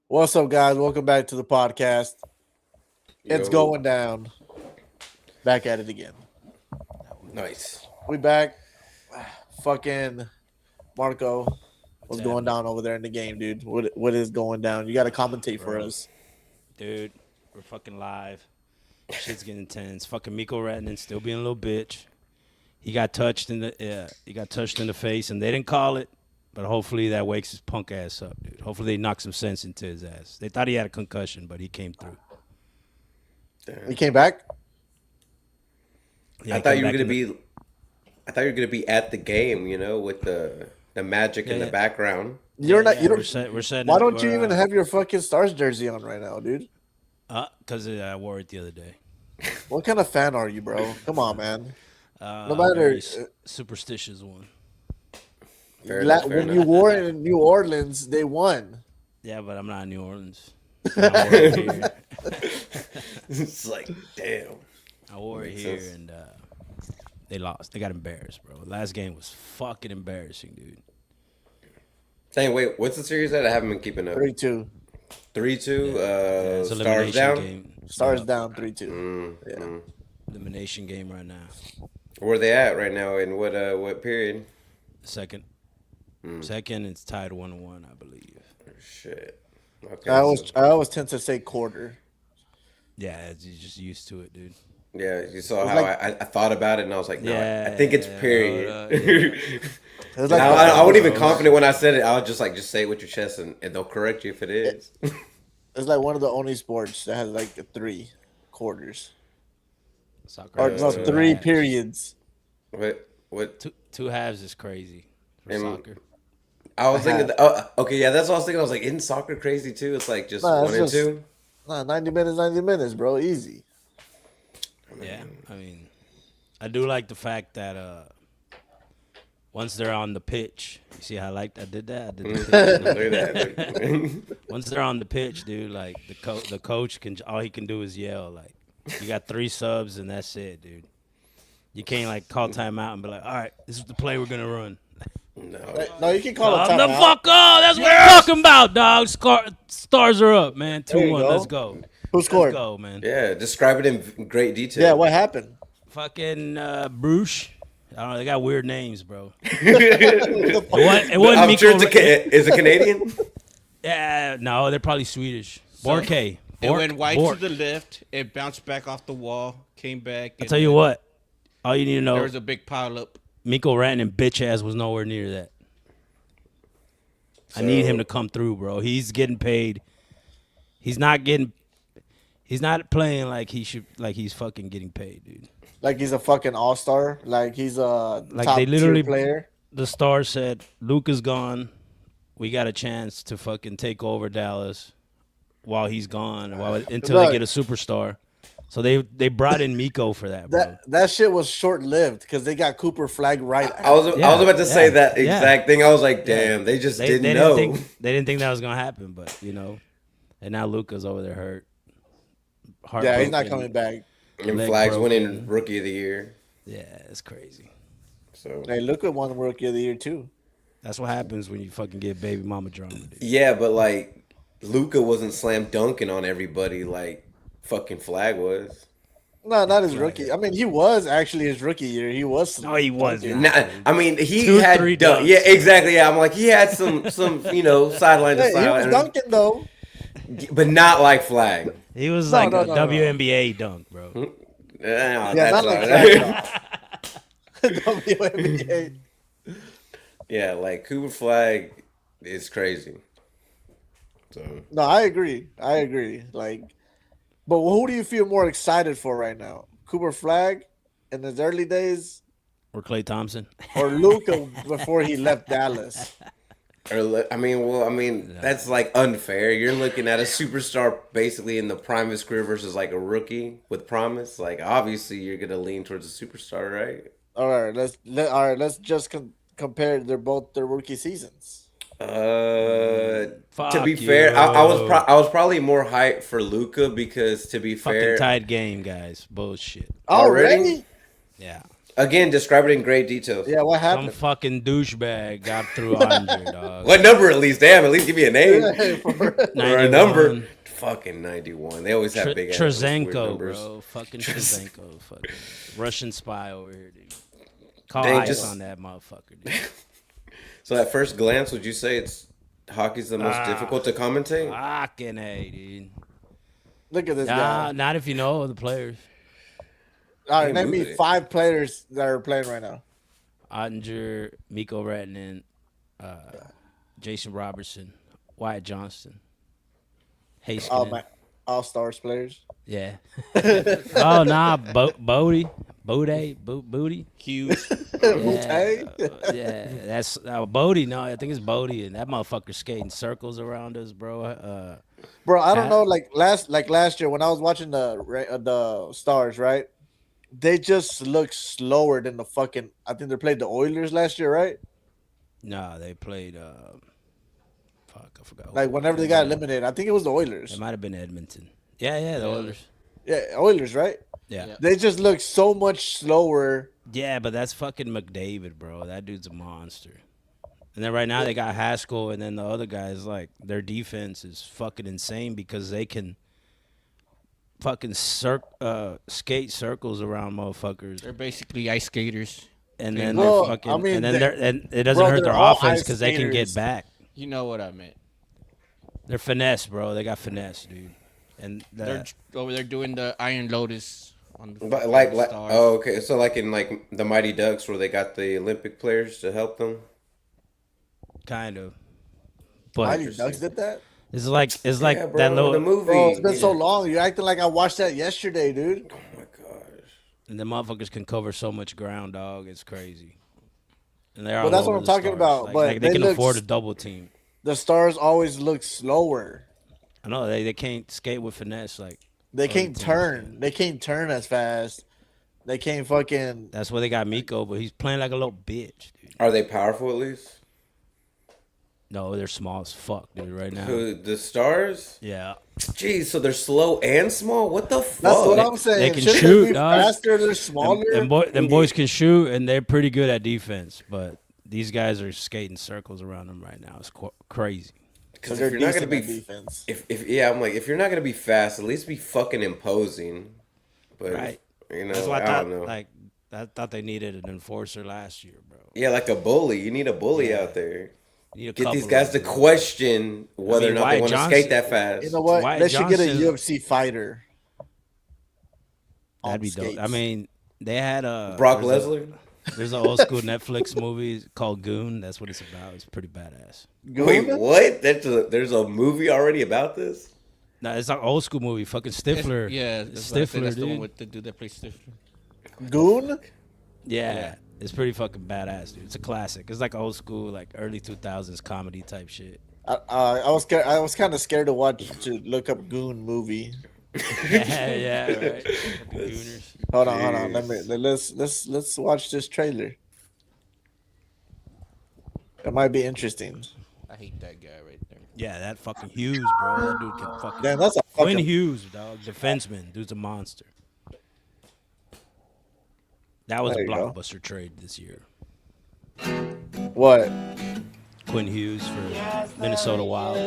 What's up, guys? Welcome back to the podcast. It's Yo, going down. Back at it again. nice. We back. Fucking Marco, what's What's going happening, down over there in the game, dude? What is going down? You got to commentate for bro? us. Dude, we're fucking live. Shit's getting intense. Fucking Miko Ratnan still being a little bitch. He got touched in the face, and they didn't call it. But hopefully that wakes his punk ass up, dude. Hopefully they knock some sense into his ass. They thought he had a concussion, but he came through. You came back. Yeah, I he thought came you were back gonna in the- be. I thought you were gonna be at the game. With the magic in the Yeah. background. You're not. You We're don't. set. We're setting. Why don't you even have your fucking Stars jersey on right now, dude? Because I wore it the other day. What kind of fan are you, bro? Come on, man. No Very matter superstitious one. Fair enough, fair when you enough. wore it in New Orleans, they won. Yeah, but I'm not in New Orleans. I wore it here. It's like, damn. I wore it Makes here, sense. and they lost. They got embarrassed, bro. Last game was fucking embarrassing, dude. Saying, wait, what's the series at? I haven't been keeping up. 3-2. 3-2. It's Stars elimination down. game. Stars Yeah, down 3-2. Yeah. elimination game right now. Where they at right now? In what period? Second, second, it's tied 1-1, I believe. Shit. Okay. I always tend to say quarter. Yeah, you're just used to it, dude. Yeah, you saw It's how like- I thought about it, and I was like, no, I Yeah, think it's hold period. up, It's I, like I wasn't even confident when I said it. I was just like, just say it with your chest, and they'll correct you if it is. it's like one of the only sports that has like 3 quarters Soccer. or has no, two 3 halves. periods. What? Two halves is crazy for And- soccer. I was thinking. Okay, yeah, that's what I was thinking. I was like, isn't soccer crazy too? It's like just Nah, it's 1 and just- 2. Nah, 90 minutes, bro. Easy. Yeah, I mean, I do like the fact that once they're on the pitch, you see how I did that? I did the pitch. Look at that. Once they're on the pitch, dude, like the coach can all he can do is yell. Like you got 3 subs and that's it, dude. You can't like call timeout and be like, all right, this is the play we're gonna run. No. No, you can call it The timeout. fuck up! That's what I'm talking about, dog. Stars are up, man. There you 2-1. go. Let's go. Who Let's scored? go, man. Yeah, describe it in great detail. Yeah, what happened? Fucking Bruce. I don't know. They got weird names, bro. The fuck- It wasn't I'm Miko sure it's Ra- is it Canadian? Yeah, no, they're probably Swedish. Borke. It Bork- went wide Bork. to the left. It bounced back off the wall. Came back. I'll tell you what. All you need to know, There was a big pile up. Miko Ratnan bitch ass was nowhere near that. I need him to come through, bro. He's getting paid. He's not playing like he should. Like he's fucking getting paid, dude. Like he's a fucking all-star. Like he's a Like top they literally tier player. The Stars said, Luka's gone. We got a chance to fucking take over Dallas while he's gone, until they Look. get a superstar. So they brought in Miko for that, bro. That shit was short-lived because they got Cooper Flag right. I was about to say that yeah. exact thing. I was like, damn, they just didn't know. They didn't think that was gonna happen, but and now Luka's over there hurt. Yeah, he's not Heartbroken. coming back. And leg Flags broken. winning Rookie of the Year. Yeah, it's crazy. So Hey, look at one Rookie of the Year too. That's what happens when you fucking get baby mama drama, dude. yeah, but like Luca wasn't slam dunking on everybody like fucking Flag was. No, not his rookie. I mean, he was actually his rookie year. He was. No, he was dunking. not. Nah, I mean, he 2, had 3 dunk. dunks. Yeah, exactly. Yeah, I'm like, he had some sideline to Hey, he was sideline, dunking though. but not like Flag. He was No, like no, a no, no. WNBA dunk, bro. Yeah, That's not like not- that. WNBA. Yeah, like Cooper Flag is crazy. So No, I agree. Like, but who do you feel more excited for right now? Cooper Flag in his early days, Or Clay Thompson. or Luca before he left Dallas? that's like unfair. You're looking at a superstar basically in the prime of his career versus like a rookie with promise. Like obviously you're gonna lean towards a superstar, right? All right, let's just compare. They're both their rookie seasons. To Fuck be fair, I was you. I was probably more hyped for Luca because to be Fucking fair, tied game, guys. Bullshit. Already? Yeah. Again, describe it in great details. Yeah, what Some happened? fucking douchebag got through Ottinger, dog. What number at least? Damn, at least give me a name Yeah, for real. or a number. 91. Fucking 91. They always have big ass weird Trezenko, numbers. bro. Fucking Trezenko. Fucking Russian spy over here, dude. Call Dang, ice just- on that motherfucker, dude. So at first glance, would you say it's hockey's the most difficult to commentate? Fucking A, dude. Look at this Nah, guy. not if you know the players. All right, Hey, name move me it. 5 players that are playing right now. Ottinger, Mikko Rantanen, Jason Robertson, Wyatt Johnston, Haskin. Oh my, all stars players. Yeah. Oh, nah, Bodie. Booty. Hughes. Hey. Yeah, that's Bodie. No, I think it's Bodie, and that motherfucker skating circles around us, bro. Bro, I don't Pat? know. Like last year when I was watching the stars, right? They just look slower than the fucking. I think they played the Oilers last year, right? Nah, they played. Fuck, I forgot. who Like it whenever they was. got eliminated, I think it was the Oilers. It might have been Edmonton. Yeah, the Oilers. Yeah, Oilers, right? Yeah. They just look so much slower. Yeah, but that's fucking McDavid, bro. That dude's a monster. And then right now they got Haskell, and then the other guys, like, their defense is fucking insane because they can fucking skate circles around motherfuckers, They're basically ice skaters. and then Well, they're fucking, I mean, and then they- they're, and it doesn't bro, hurt they're their all offense ice because they can get skaters. back. You know what I meant. They're finesse, bro. They got finesse, dude. And They're over there doing the Iron Lotus on the But fucking like Stars. oh, okay. So like in like the Mighty Ducks where they got the Olympic players to help them. kind of, but Mighty Ducks did that. it's like Yeah, bro, that little. the movie. Bro, it's been so Yeah. long. You're acting like I watched that yesterday, dude. Oh my gosh. And the motherfuckers can cover so much ground, dog. It's crazy. And they're Well, all that's what over I'm the talking Stars. about, Like, but like, they they can look afford a s- double team. The stars always look slower. I know they can't skate with finesse. Like They other can't teams turn. can. They can't turn as fast. They can't fucking. That's why they got Miko, but he's playing like a little bitch, dude. Are they powerful at least? No, they're small as fuck, dude. Right now. Who, the Stars? Yeah. Jeez, so they're slow and small. What the fuck? That's what I'm saying. they can Shouldn't shoot, be dog. faster. They're smaller. Them boys can shoot, and they're pretty good at defense. But these guys are skating circles around them right now. It's crazy. Because they're if you're not gonna decent be at defense. if yeah, I'm like if you're not gonna be fast, at least be fucking imposing. But Right. you know, That's why I I thought. don't know. Like I thought they needed an enforcer last year, bro. Yeah, like a bully. You need a bully out there. You need a Get these couple guys of to them. question whether I mean, or not Wyatt they want to Johnson- skate that fast. You know what? Wyatt They should get a Johnson- UFC fighter. That'd on be dope. I skates. mean, they had Brock there's a- Lesnar. There's an old school Netflix movie called Goon. That's what it's about. It's pretty badass. Wait, Goon? what? There's a movie already about this? No, it's an old school movie. Fucking Stifler. Yeah, that's what I said. Stifler, That's the one dude. with the dude that plays Stifler. Goon? Yeah, it's pretty fucking badass, dude. It's a classic. It's like old school, like early 2000s comedy type shit. I was scared. I was kind of scared to look up Goon movie. yeah, right. Fucking Gooners. Hold on. Let's watch this trailer. It might be interesting. I hate that guy right there. Yeah, that fucking Hughes, bro. That dude can fucking. Damn, that's a Quinn fucking. Hughes, dog. Defenseman. Dude's a monster. That was There a you go. blockbuster trade this year. What? Quinn Hughes for Minnesota Wild.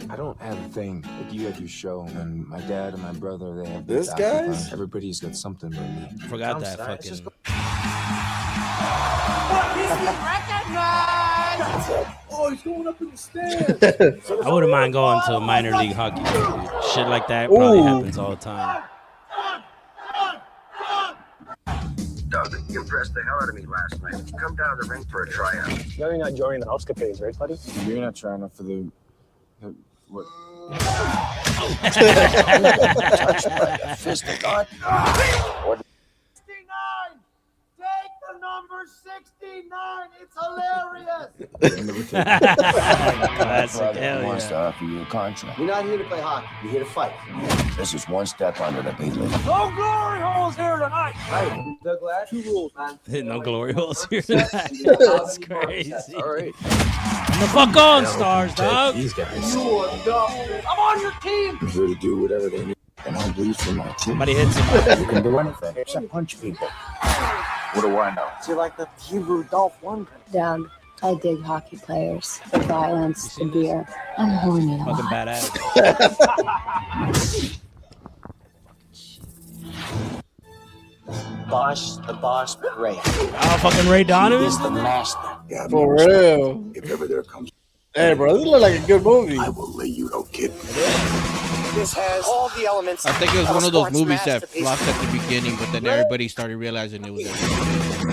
I don't have a thing. Like you have your show, and my dad and my brother, they have This their guy's? Aquafan. Everybody's got something but me. Forgot I'm that sorry, it's fucking. just- Oh, he's going up in the stands. I wouldn't mind going to a minor league hockey game, dude. Shit like that probably Ooh. happens all the time. Doug, you impressed the hell out of me last night. Come down to the rink for a tryout. No, you're not joining the house capades, right, buddy? You're not trying enough for the what? Fist of God. 69! Take the number 69! It's hilarious! Classic. Hell Wants to yeah. offer you a contract. We're not here to play hockey. We're here to fight. This is one step under the big league. No glory holes here tonight! Hey, Doug Ladd, 2 rules, man. No glory holes here tonight. That's crazy. All right. The fuck on, Stars, dog. These guys. You are dumb. I'm on your team! I'm here to do whatever they need, and I'll bleed for my team. Somebody hits him. You can do anything except punch people. What do I know? You're like the Hebrew Dolph Lundgren. Dad, I dig hockey players. The violence, the beer. I'm horny. Fucking badass. The boss, Ray. Oh, fucking Ray Donovan. He's the master. Yeah, For real. if ever there comes, Hey, bro, this look like a good movie. I will lay you no kid. This has all the elements. I think it was of a one of those sports movies that masterpiece. flopped at the beginning, but then everybody started realizing it was.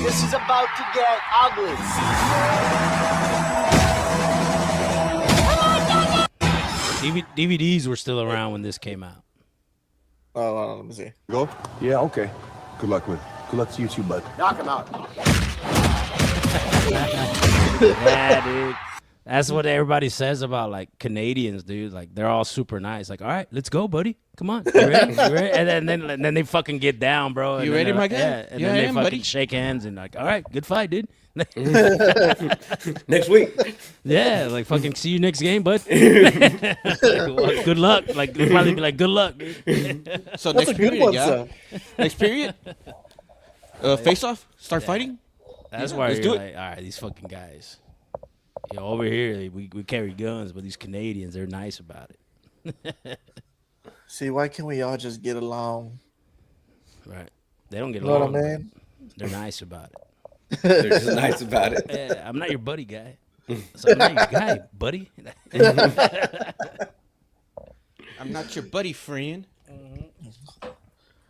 This is about to get ugly. DVDs were still around when this came out. Oh, let me see. Go? Yeah, okay. Good luck to you too, bud. Knock him out. Yeah, dude. That's what everybody says about like Canadians, dude. Like they're all super nice. Like, all right, let's go, buddy. Come on, you ready? You ready? And then they fucking get down, bro. And You then ready, they're my like, guy? Yeah, and Yeah, then I they am, fucking buddy. shake hands and like, all right, good fight, dude. Next week. Yeah, like fucking see you next game, bud. Like, well, good luck. Like they'll probably be like, good luck, dude. So That's next a good period, one, yeah. son. Next period. Face off. Start fighting. That's Yeah, why let's you're do it. like, all right, these fucking guys. You know, over here we carry guns, but these Canadians, they're nice about it. See, why can't we all just get along? Right? They don't get You know what I along. mean? They're nice about it. They're just nice about it. Yeah, I'm not your buddy guy. So I'm not your guy, buddy. I'm not your buddy, friend.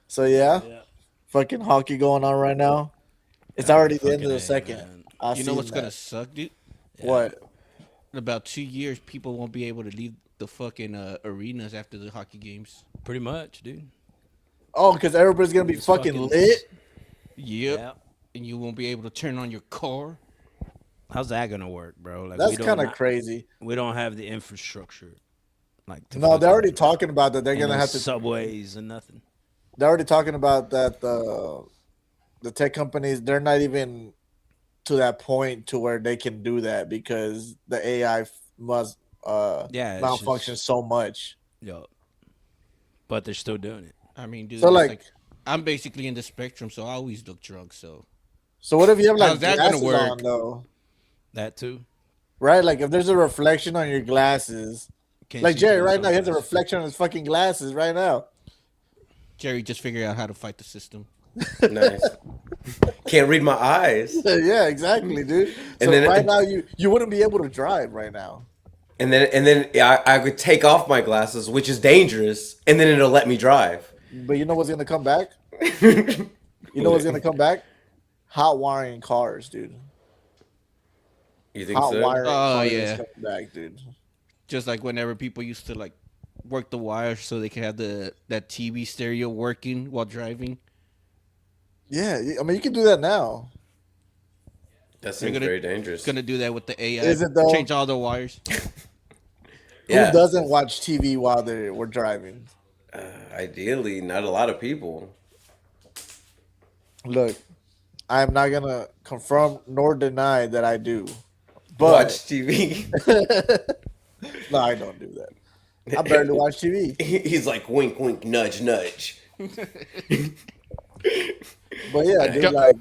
So yeah, fucking hockey going on right now. It's already the end of the Fucking A, second. man. I You know seen what's gonna that. suck, dude? What? In about 2 years, people won't be able to leave the fucking arenas after the hockey games. Pretty much, dude. Oh, because everybody's gonna be It's fucking fucking- lit. Yep. Yep. And you won't be able to turn on your car. How's that gonna work, bro? Like That's we don't kind of ha- crazy. We don't have the infrastructure. Like to No, they're fucking- already talking about that. They're and gonna no have to. subways and nothing. They're already talking about that. The tech companies, they're not even to that point to where they can do that because the AI must Yeah, it's malfunction just- so much. Yo, but they're still doing it. I mean, dude. So, it's like- I'm basically in the spectrum, so I always look drunk. So So what if you have like How's that gonna glasses work? on though? That too. Right? Like if there's a reflection on your glasses, Can't like see Jerry through right now, he has a sunglasses. reflection on his fucking glasses right now. Jerry just figured out how to fight the system. Nice. Can't read my eyes. Yeah, exactly, dude. So And then- right now you wouldn't be able to drive right now. And then I could take off my glasses, which is dangerous, and then it'll let me drive. But you know what's gonna come back? You know what's gonna come back? Hot wiring cars, dude. You think Hot so? wiring Oh, cars is yeah. coming back, dude. Just like whenever people used to like work the wires so they could have that TV stereo working while driving. Yeah, I mean you can do that now. That seems gonna- very dangerous. Gonna do that with the AI. Is it though? Change all the wires. Yeah. Who doesn't watch TV while we're driving? Ideally, not a lot of people. Look, I am not gonna confirm nor deny that I do. Watch But TV. no, I don't do that. I barely watch TV. He's like wink, wink, nudge, nudge. But yeah, dude, don't- like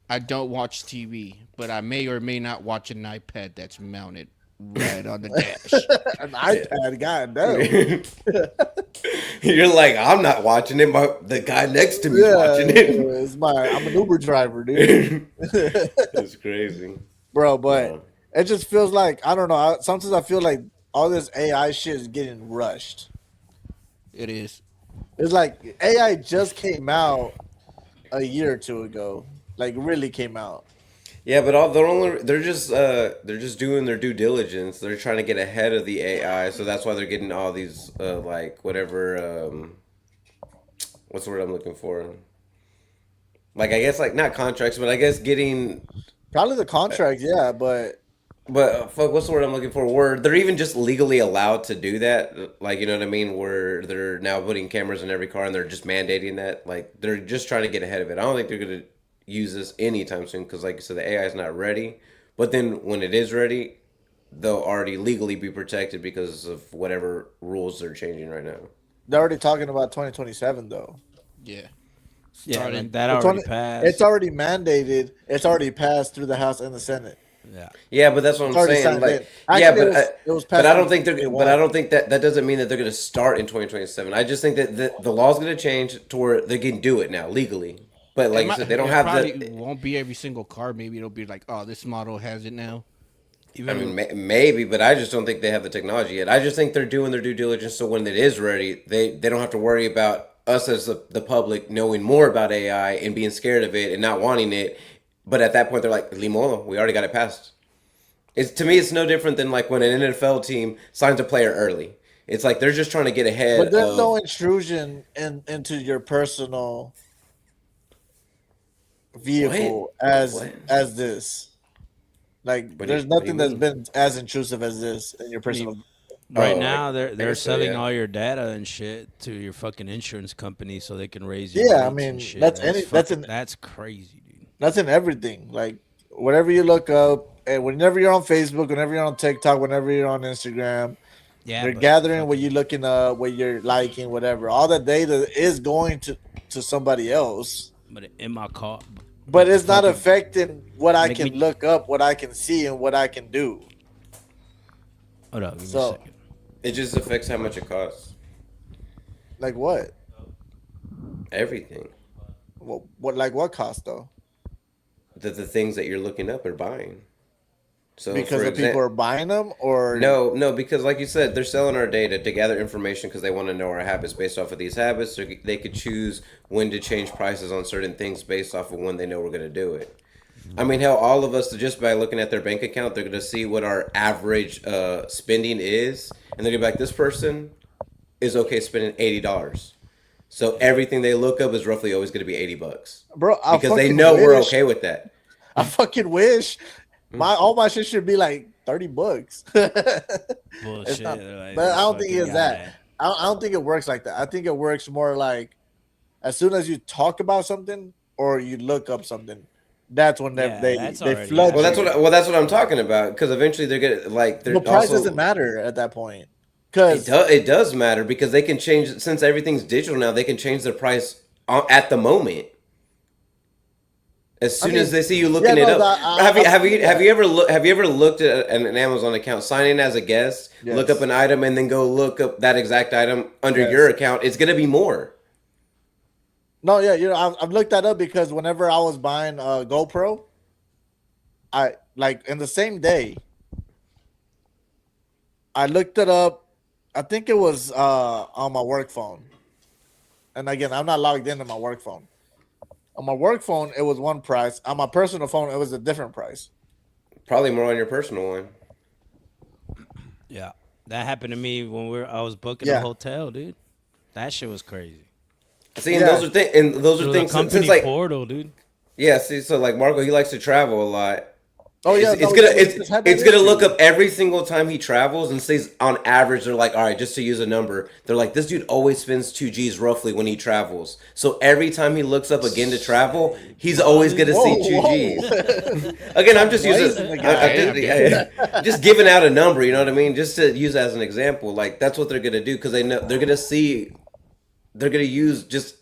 I don't watch TV, but I may or may not watch an iPad that's mounted right on the dash. an iPad, goddamn. You're like, I'm not watching it. The guy next to me Yeah, watching it. I'm an Uber driver, dude. It's crazy. Bro, but Yeah. it just feels like I don't know. Sometimes I feel like all this AI shit is getting rushed. It is. It's like AI just came out a year or two ago. Like really came out. Yeah, but they're just doing their due diligence. They're trying to get ahead of the AI, so that's why they're getting all these like whatever what's the word I'm looking for? Like I guess like not contracts, but I guess getting Probably the contract, yeah, but fuck, what's the word I'm looking for? Where they're even just legally allowed to do that, like you know what I mean? Where they're now putting cameras in every car and they're just mandating that. Like they're just trying to get ahead of it. I don't think they're gonna use this anytime soon because, like you said, the AI is not ready. But then when it is ready, they'll already legally be protected because of whatever rules they're changing right now. they're already talking about 2027 though. Yeah. Yeah, starting. like that The already 20 passed. It's already mandated. It's already passed through the House and the Senate. Yeah. Yeah, but that's what It's I'm already saying. signed Like, in. yeah, Actually, it was but passed I in don't think they're. But I 2021. don't think that doesn't mean that they're going to start in 2027. I just think that the law's going to change to where they can do it now legally. But like I said, they don't have probably the. won't be every single car. Maybe it'll be like, oh, this model has it now. I mean, maybe, but I just don't think they have the technology yet. I just think they're doing their due diligence so when it is ready, they don't have to worry about us as the public knowing more about AI and being scared of it and not wanting it. But at that point, they're like, Limono, we already got it passed. It's to me, it's no different than like when an NFL team signs a player early. It's like they're just trying to get ahead But there's of. no intrusion into your personal vehicle What? as this. Like, What do there's you- what do nothing you that's mean? been as intrusive as this in your personal. Right Oh, now, I they're guess so, selling yeah. all your data and shit to your fucking insurance company so they can raise your Yeah, I rates mean, and shit. that's That's crazy, dude. That's in everything. Like, whatever you look up, and whenever you're on Facebook, whenever you're on TikTok, whenever you're on Instagram, Yeah, they're but gathering what fucking- you're looking up, what you're liking, whatever. All that data is going to somebody else, But in my car, but it's not fucking- affecting what I Make can me- look up, what I can see, and what I can do. Hold up, give me a So, second. It just affects how much it costs. like what? Everything. What cost though? The things that you're looking up or buying. So Because for the people are buying them, or No, because like you said, they're selling our data to gather information because they want to know our habits. Based off of these habits, they could choose when to change prices on certain things based off of when they know we're going to do it. I mean, hell, all of us, just by looking at their bank account, they're going to see what our average spending is. And they're going to be like, this person is okay spending $80. So everything they look up is roughly always going to be $80. bro? I Because they fucking know we're wish- okay with that. I fucking wish all my shit should be like $30. Bullshit. not- like, but I don't think fucking it's that. I don't think it works like that. I think it works more like as soon as you talk about something or you look up something, that's when Yeah, they that's they already flood. Well, you. that's what I'm talking about. Because eventually they're gonna like they're The price also, doesn't matter at that point because It does matter because they can change since everything's digital now. They can change their price at the moment. As soon as they see you looking it up, have you ever looked at an Amazon account, sign in as a guest, look Yes. up an item, and then go look up that exact item under Yes. your account? It's gonna be more. No, yeah, I've looked that up because whenever I was buying a GoPro, I like in the same day, I looked it up. I think it was on my work phone, and again, I'm not logged into my work phone. On my work phone, it was one price. On my personal phone, it was a different price. Probably more on your personal one. Yeah, that happened to me when I was booking Yeah. a hotel, dude. That shit was crazy. See, and Yeah. those are Through things the company since like portal, dude. yeah. See, so like Marco, he likes to travel a lot. Oh yeah, It's gonna look up every single time he travels and says on average they're like, all right, just to use a number, they're like, this dude always spends 2 G's roughly when he travels. So every time he looks up again to travel, he's always gonna see 2 G's. Again, I'm just using just giving out a number, you know what I mean? Just to use as an example, like that's what they're gonna do because they know they're gonna use just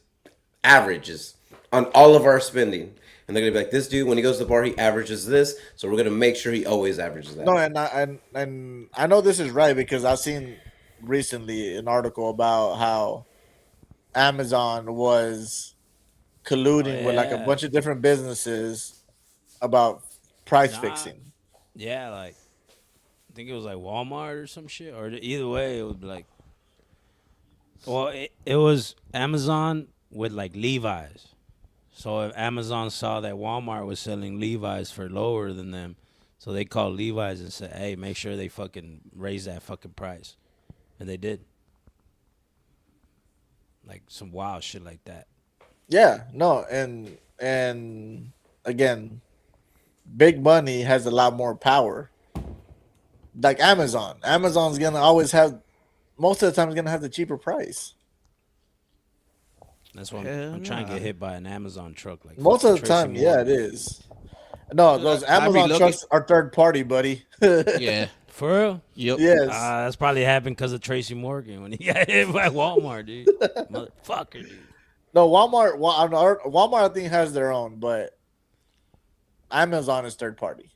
averages on all of our spending. And they're gonna be like, this dude, when he goes to the bar, he averages this, so we're gonna make sure he always averages that. No, and I know this is right because I've seen recently an article about how Amazon was colluding with like a yeah. bunch of different businesses about price Nah. fixing. Yeah, like I think it was like Walmart or some shit, or either way, it would be like. Well, it was Amazon with like Levi's. So if Amazon saw that Walmart was selling Levi's for lower than them, so they called Levi's and said, "Hey, make sure they fucking raise that fucking price," and they did. Like some wild shit like that. Yeah, no, and again, big money has a lot more power. Like Amazon. Amazon's gonna always have most of the time it's gonna have the cheaper price. That's why Hell I'm trying to nah. get hit by an Amazon truck. Like Most of the fucking time, Tracy yeah, Morgan. it is. No, those I be Amazon looking- trucks are third party, buddy. Yeah. For real? Yep. Yes. That's probably happened because of Tracy Morgan when he got hit by Walmart, dude. Motherfucker, dude. No, Walmart, I think, has their own, but Amazon is third party.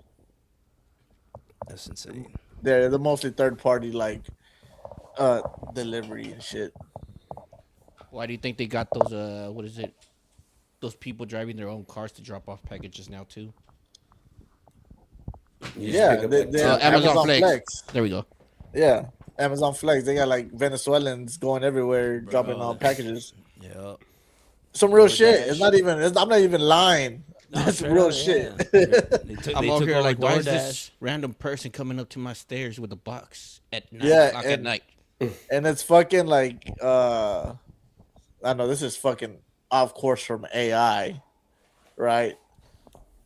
That's insane. They're mostly third party, like delivery and shit. Why do you think they got those? What is it? Those people driving their own cars to drop off packages now too. You just Yeah, pick up, they, like, they Uh, have Amazon Flex. There we go. Yeah, Amazon Flex. They got like Venezuelans going everywhere, dropping off packages. Yeah. Some real shit. I'm not even lying. That's straight real up, shit. I'm over here like, why is this random person coming up to my stairs with a box at 9 o'clock at night? And it's fucking like I know this is fucking off course from AI, right?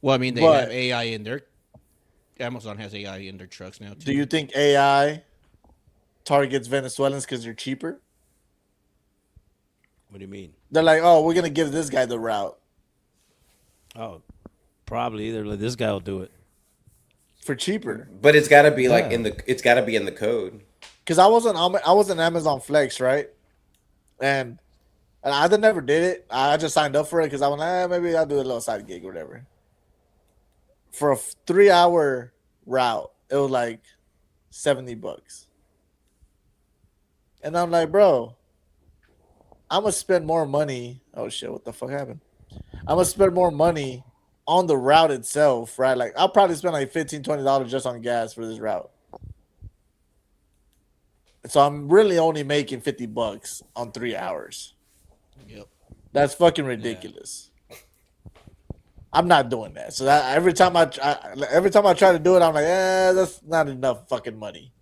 Well, I mean, they But- have AI in their. Amazon has AI in their trucks now too. Do you think AI targets Venezuelans because they're cheaper? What do you mean? They're like, oh, we're gonna give this guy the route Oh, probably either like, this guy will do it. for cheaper. but it's got to be like Yeah. it's got to be in the code. Because I was on Amazon Flex, right? And I never did it. I just signed up for it because I went, maybe I'll do a little side gig or whatever. For a 3-hour route, it was like $70. And I'm like, bro, I'm gonna spend more money. Oh shit, what the fuck happened? I'm gonna spend more money on the route itself, right? Like I'll probably spend like $15-20 just on gas for this route. So I'm really only making $50 on 3 hours. Yep. That's fucking ridiculous. I'm not doing that. So that, every time I try to do it, I'm like, that's not enough fucking money.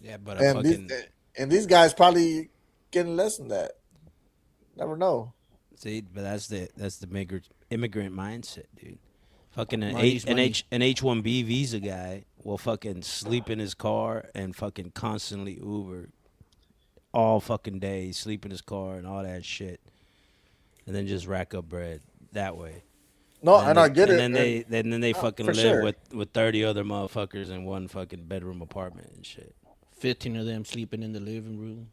Yeah, but a fucking And these guys probably getting less than that. Never know. see, but that's the immigrant mindset, dude. Fucking an Money's money. H-1B visa guy will fucking sleep in his car and fucking constantly Uber all fucking day, sleep in his car and all that shit, and then just rack up bread that way. No, and I get it. And then they fucking for live sure. with 30 other motherfuckers in one fucking bedroom apartment and shit. 15 of them sleeping in the living room.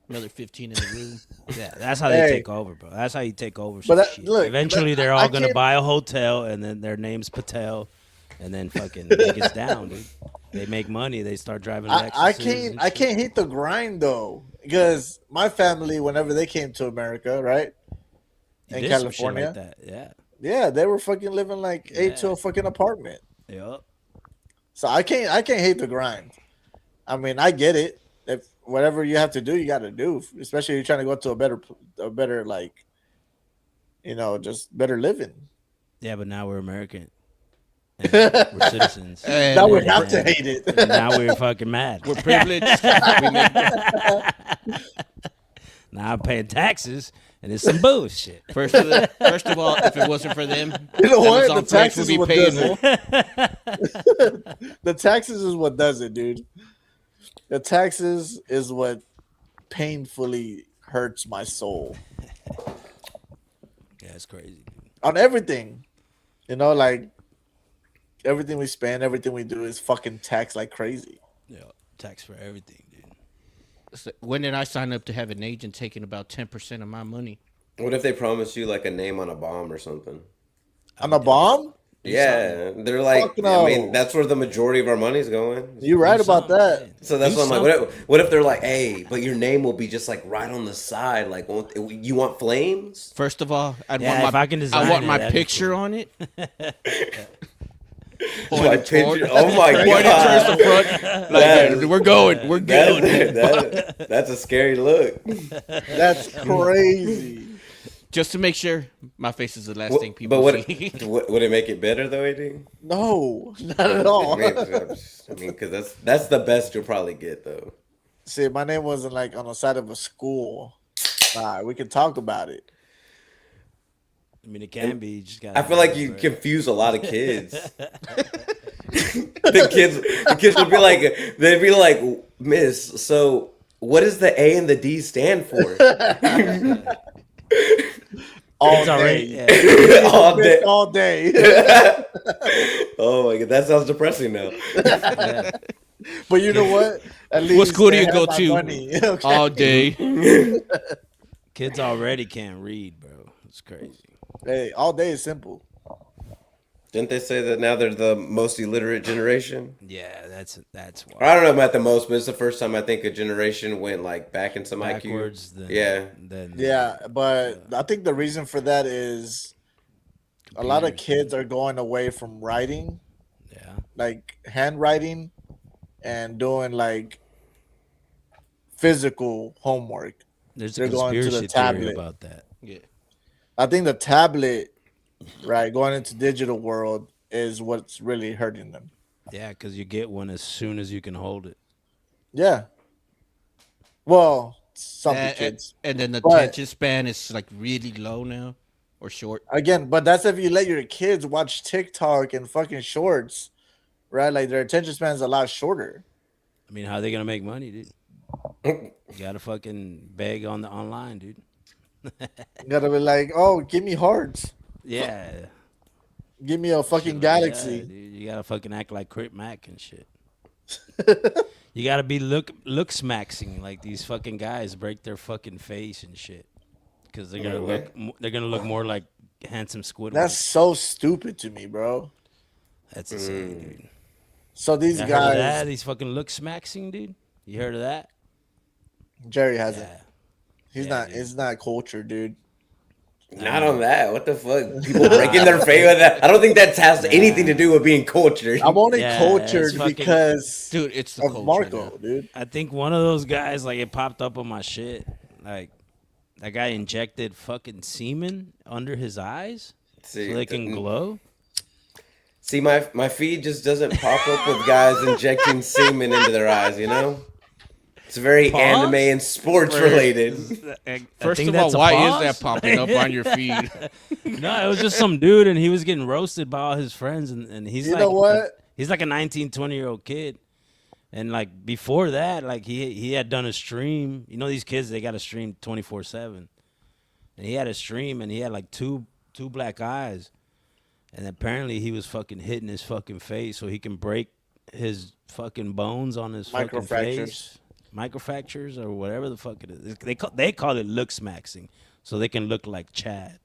Another 15 in the room. Yeah, that's how they Hey. take over, bro. That's how you take over But some that- shit. look, Eventually, but they're I all gonna can't- buy a hotel, and then their name's Patel, and then fucking it gets down, dude. They make money. They start driving Lexuses. I can't hate the grind though, because my family, whenever they came to America, right, in California, Like that. Yeah. yeah, they were fucking living like eight to a fucking apartment. Yep. So I can't hate the grind. I mean, I get it. If whatever you have to do, you got to do. Especially if you're trying to go to a better like, just better living. Yeah, but now we're American. And we're citizens. And Now we And- have to hate it. and now we're fucking mad. we're privileged. We make- Now I'm paying taxes, and it's some bullshit. first of all, if it wasn't for them, You know what? Amazon The Flex taxes would be what paying does more. it. The taxes is what does it, dude. The taxes is what painfully hurts my soul Yeah, it's crazy. Dude. on everything. Like everything we spend, everything we do is fucking taxed like crazy. Yeah, tax for everything, dude. So when did I sign up to have an agent taking about 10% of my money? What if they promise you like a name on a bomb or something? On a bomb? Yeah, they're like, Fuck no. I mean, that's where the majority of our money's going. You right Do about something, that. man. So that's Do what I'm like. something. What if they're like, hey, but your name will be just like right on the side? Like, you want flames? First of all, Yeah, if I can design I want it, my that'd be picture cool. on it. My picture- oh my Pointed god, towards the front. Like, That- we're going. We're good. That's a scary look. That's crazy. Just to make sure my face is the last thing people But would see. would it make it better though, AD? No, not at all. I mean, because that's the best you'll probably get though. See, my name wasn't like on the side of a school. We can talk about it. I mean, it can be. You just gotta I feel like you confuse a lot of kids. the kids would be like, they'd be like, Miss, so what does the A and the D stand for? All It's already. day. Yeah. All day. All day. Oh my god, that sounds depressing now. Yeah. But you know what? At least What school do they you have go my to? money. Okay. All day. Kids already can't read, bro. It's crazy. Hey, all day is simple. Didn't they say that now they're the most illiterate generation? Yeah, that's why. I don't know about the most, but it's the first time I think a generation went like back in some Backwards IQ. than Yeah. than Yeah, but I think the reason for that is a lot of computers. kids are going away from writing, Yeah. like handwriting, and doing like physical homework. There's a They're going to the conspiracy theory tablet. about that. Yeah. I think the tablet, right, going into digital world is what's really hurting them. Yeah, because you get one as soon as you can hold it. Yeah. Well, some That- kids. and then the But- attention span is like really low now, or short. Again, but that's if you let your kids watch TikTok and fucking shorts, right? Like their attention span is a lot shorter. I mean, how are they gonna make money, dude? You gotta fucking beg on the online, dude. You gotta be like, oh, give me hearts. Yeah. Give me a fucking Yeah, galaxy. dude. You gotta fucking act like Crip Mac and shit. You gotta be look smaxing like these fucking guys break their fucking face and shit because they're gonna look more like handsome Squidward. That's so stupid to me, bro. That's insane, dude. So these You heard of that? guys, These fucking look smaxing, dude. You heard of that? Jerry hasn't. Yeah. He's Yeah, not. dude. It's not culture, dude. Not on that. What the fuck? People breaking their face with that. I don't think that has anything to do with being cultured. I'm only Yeah, cultured it's fucking- because Dude, it's the of culture Marco, now. dude. I think one of those guys, like, it popped up on my shit. Like, that guy injected fucking semen under his eyes so they can glow. See, my feed just doesn't pop up with guys injecting semen into their eyes, you know? It's very Pause? anime and sports related. First think of all, that's a why pause. is that popping up on your feed? No, it was just some dude, and he was getting roasted by all his friends, and he's You like, know what? he's like a 19, 20-year-old kid, and like before that, like he had done a stream. You know, these kids, they got to stream 24/7, and he had a stream, and he had like two black eyes, and apparently he was fucking hitting his fucking face so he can break his fucking bones on his fucking Microfractures. face. Microfractures or whatever the fuck it is. They call it look smaxing, so they can look like Chad.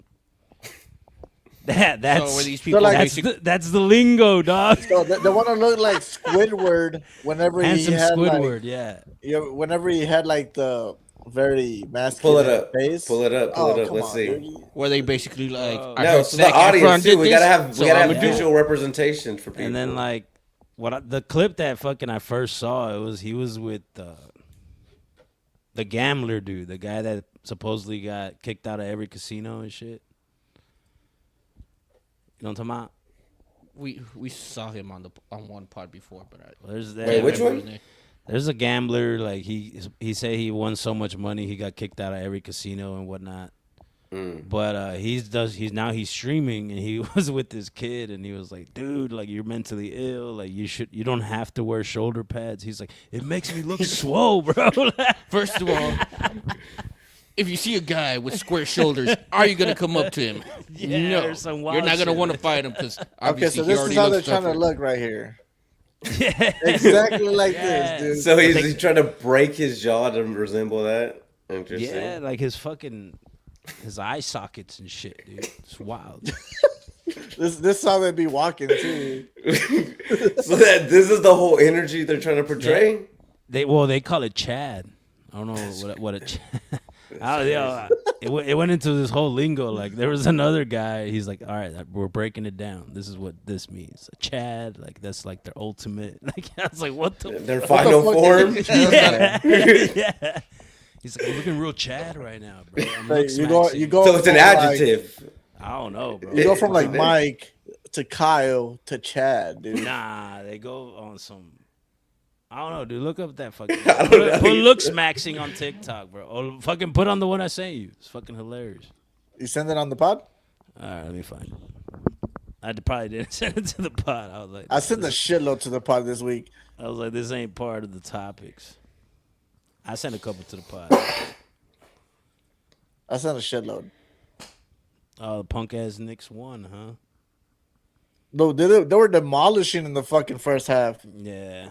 That's So were these people like- that's the lingo, dog. So they want to look like Squidward whenever Handsome he had Squidward, like, whenever he had like the very Pull masculine it up. face. Pull it up. Pull Oh, it up. come Let's on, see. dude. Where they basically like, I No, heard so the Zac Efron audience did too. We this, gotta have so I'ma do it. visual representation for people. And then like the clip that fucking I first saw, he was with the gambler dude, the guy that supposedly got kicked out of every casino and shit. You know what I'm talking about? We saw him on one pod before, but There's that. Wait, which remember one? his name. There's a gambler, like he said he won so much money he got kicked out of every casino and whatnot. But he's streaming and he was with this kid and he was like, dude, like you're mentally ill, like you don't have to wear shoulder pads. He's like, it makes me look swole, bro. First of all, if you see a guy with square shoulders, are you gonna come up to him? Yeah, No, or some wild you're not gonna shit. want to fight him because Okay, obviously so he this already is how they're looks trying to tougher. look right here. Yeah. Exactly like Yeah. this, dude. So he's trying to break his jaw to resemble that. Interesting. Yeah, like his eye sockets and shit, dude. It's wild. This is how they be walking too. So that this is the whole energy they're trying to portray. They call it Chad. I don't know what a Chad. It went into this whole lingo. Like there was another guy. He's like, all right, we're breaking it down. This is what this means. A Chad, like that's like their ultimate. Like I was like, what the? Their final fuck form. Yeah. Yeah. He's like, I'm looking real Chad right now, bro. I'm Like, look you smaxing." go. So it's an from, like- adjective. I don't know, bro. You go from like They- Mike to Kyle to Chad, dude. Nah, they go on some. I don't know, dude. Look up that fucking. I don't Put, know. put look smaxing on TikTok, bro. Or fucking put on the one I sent you. It's fucking hilarious. You send it on the pod? All right, let me find it. I probably didn't send it to the pod. I was like, I sent a shitload to the pod this week. I was like, this ain't part of the topics. I sent a couple to the pod. I sent a shitload. Oh, the punk ass Knicks won, huh? No, they were demolishing in the fucking first half. Yeah.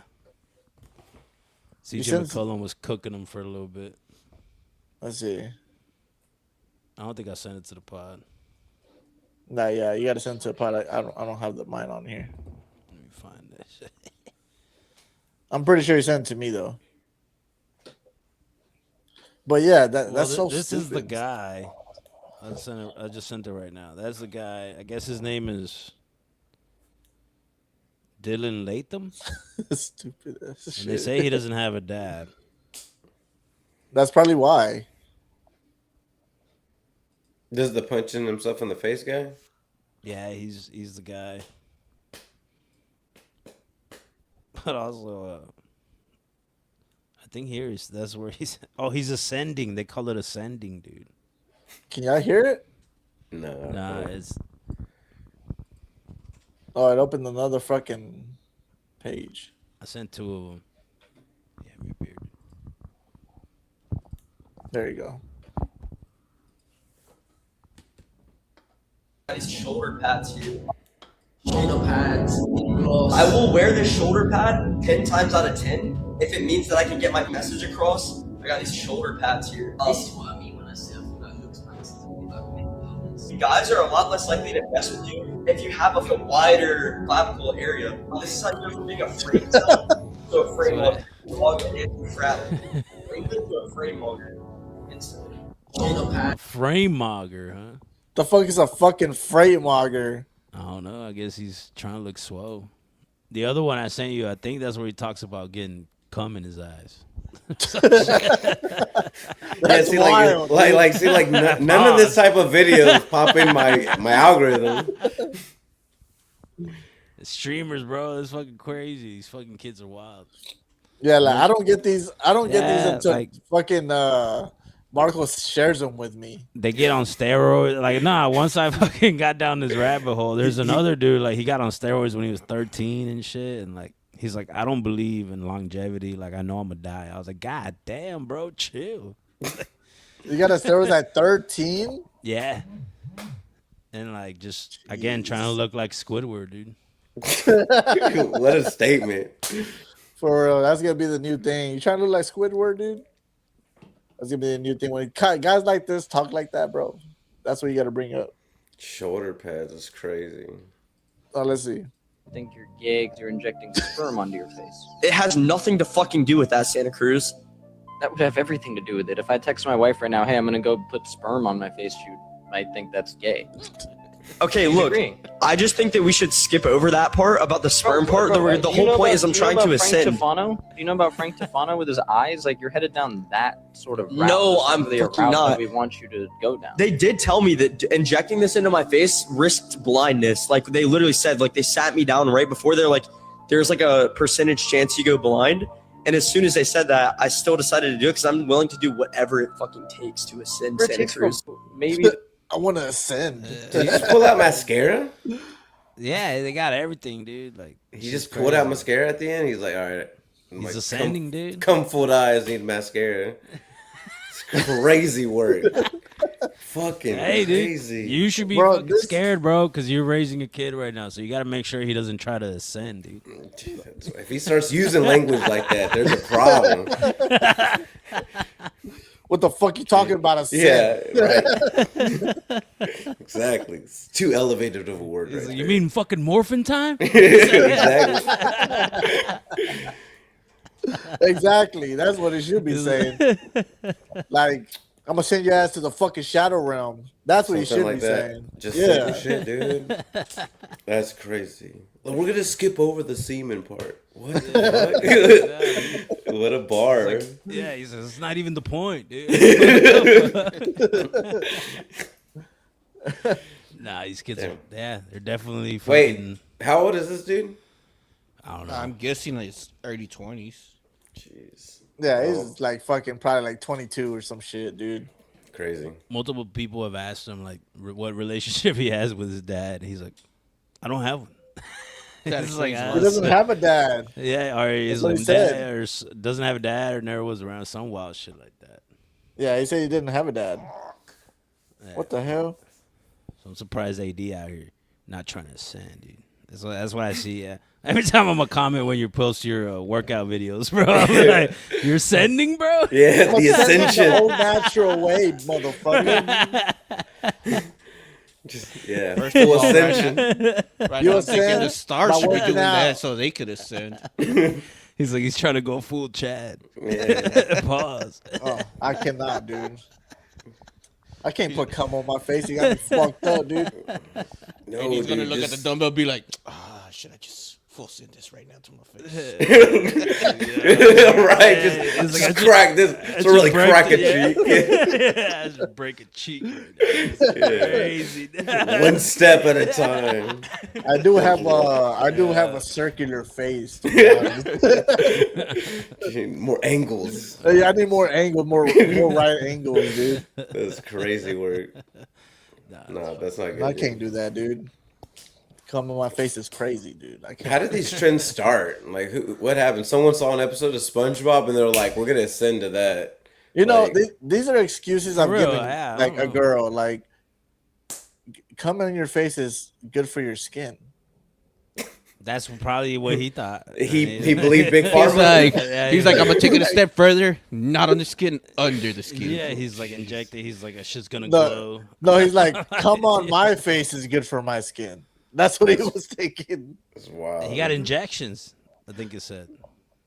You CJ sent- McCollum was cooking them for a little bit. Let's see. I don't think I sent it to the pod. Nah, yeah, you gotta send it to a pod. I don't have mine on here. Let me find that shit. I'm pretty sure you sent it to me though. But yeah, that's so This stupid. is the guy. I just sent it right now. That's the guy. I guess his name is Dylan Latham. Stupid ass And shit. they say he doesn't have a dad. That's probably why. Does the punching himself in the face guy? Yeah, he's the guy. But also, I think that's where he's. Oh, he's ascending. They call it ascending, dude. Can y'all hear it? No. Nah, it's Oh, it opened another fucking page. I sent two of them. Yeah, me beard. There you go. These shoulder pads here. Shoulder pads. I will wear this shoulder pad 10 times out of 10 if it means that I can get my message across. I got these shoulder pads here. This is what I mean when I say that looks nice. Guys are a lot less likely to mess with you if you have like a wider clavicle area. This is how you go from being a frame cell to a frame hugger and crap. Frame to a frame hugger instantly. Shoulder pad. Frame mogger, huh? The fuck is a fucking freight mogger? I don't know. I guess he's trying to look swole. The other one I sent you, I think that's where he talks about getting cum in his eyes. That's see, wild. none of this type of videos pop in my algorithm. Streamers, bro, it's fucking crazy. These fucking kids are wild. Yeah, like I don't get these. I don't get these Yeah, until like- fucking Marcos shares them with me. They get on steroids. Like, nah, once I fucking got down this rabbit hole, there's another dude, like, he got on steroids when he was 13 and shit. And, like, he's like, I don't believe in longevity. Like, I know I'm going to die. I was like, God damn, bro, chill. You got a steroids at 13? Yeah. And, like, just, again, trying to look like Squidward, dude. What a statement. For real, that's gonna be the new thing. You trying to look like Squidward, dude? That's gonna be the new thing. When guys like this talk like that, bro, that's what you got to bring up. Shoulder pads is crazy. Oh, let's see. I think you're gay 'cause you're injecting sperm onto your face. It has nothing to fucking do with that, Santa Cruz. That would have everything to do with it. If I text my wife right now, hey, I'm gonna go put sperm on my face, she might think that's gay. Okay, look, I just think that we should skip over that part about the sperm part. The whole point is I'm trying to ascend. Do you know about Frank Tufano with his eyes? Like, you're headed down that sort of route. No, This is I'm the fucking route not. that we want you to go down. They did tell me that injecting this into my face risked blindness. Like, they literally said, like, they sat me down right before. They're like, there's like a percentage chance you go blind. And as soon as they said that, I still decided to do it because I'm willing to do whatever it fucking takes to ascend Santa Cruz. Maybe I want to ascend. Did you just pull out mascara? Yeah, they got everything, dude. Like, He just pulled out mascara at the end. He's like, all right. I'm He's like, ascending, dude. Come full eyes, need mascara. It's crazy work. Fucking Hey, crazy. dude, you should be Bro, fucking this- scared, bro, because you're raising a kid right now. So you got to make sure he doesn't try to ascend, dude. If he starts using language like that, there's a problem. What the fuck you talking about? Ascend? Yeah, right. Exactly. It's too elevated of a word. He's Right like, you there. mean fucking morphin time? Exactly. Exactly. That's what it should be saying. Like, I'm gonna send your ass to the fucking shadow realm. That's what he Something should like be that. saying. Just Yeah. simple shit, dude. That's crazy. Well, we're gonna skip over the semen part. What the fuck? What a bar. Yeah, he says it's not even the point, dude. Nah, these kids are, yeah, they're definitely fucking. Wait, how old is this dude? I don't know. I'm guessing like it's early 20s. Jeez. Yeah, Oh, he's like fucking probably like 22 or some shit, dude. crazy. Multiple people have asked him like what relationship he has with his dad. He's like, I don't have one. He's like, He doesn't have a dad. yeah, or he's That's what like he said. dad, or doesn't have a dad, or never was around. Some wild shit like that. Yeah, he said he didn't have a dad. Yeah. What the hell? So I'm surprised AD out here not trying to ascend, dude. That's what I see. Yeah. Every time I'm a comment when you post your workout videos, bro. I'm like, you're sending, bro. Yeah, the The ascension. whole natural way, motherfucker. Yeah, First full of all, ascension. Right You now, I'm thinking ascend the stars by should be working doing that out. so they could ascend. He's like, he's trying to go full Chad. Yeah. Pause. Oh, I cannot, dude. I can't put cum on my face. You got me fucked up, dude. No, And he's gonna dude, look at just- the dumbbell and be like, should I just full send this right now to my face? right, just crack this. So really crack a cheek. Yeah, I just break a cheek. Right now. It's crazy. One step at a time. I do have a circular face. To be honest. More angles. Yeah, I need more angle, more right angles, dude. That's crazy work. No, that's not good. I can't do that, dude. Cum on my face is crazy, dude. I can't. How did these trends start? Like, what happened? Someone saw an episode of SpongeBob and they're like, "We're gonna ascend to that." You know, Like- these are excuses I'm real, giving yeah, I like don't a know. girl. Like, coming in your face is good for your skin. That's probably what he thought. He believed Big He's Pharma. like, Yeah, he's yeah. like, I'm gonna take it a step further, not on the skin, under the skin. Yeah, he's like injected. He's like, shit's gonna No, glow. no, he's like, come on my face is good for my skin. That's what he was thinking. That's wild. He got injections. I think it said,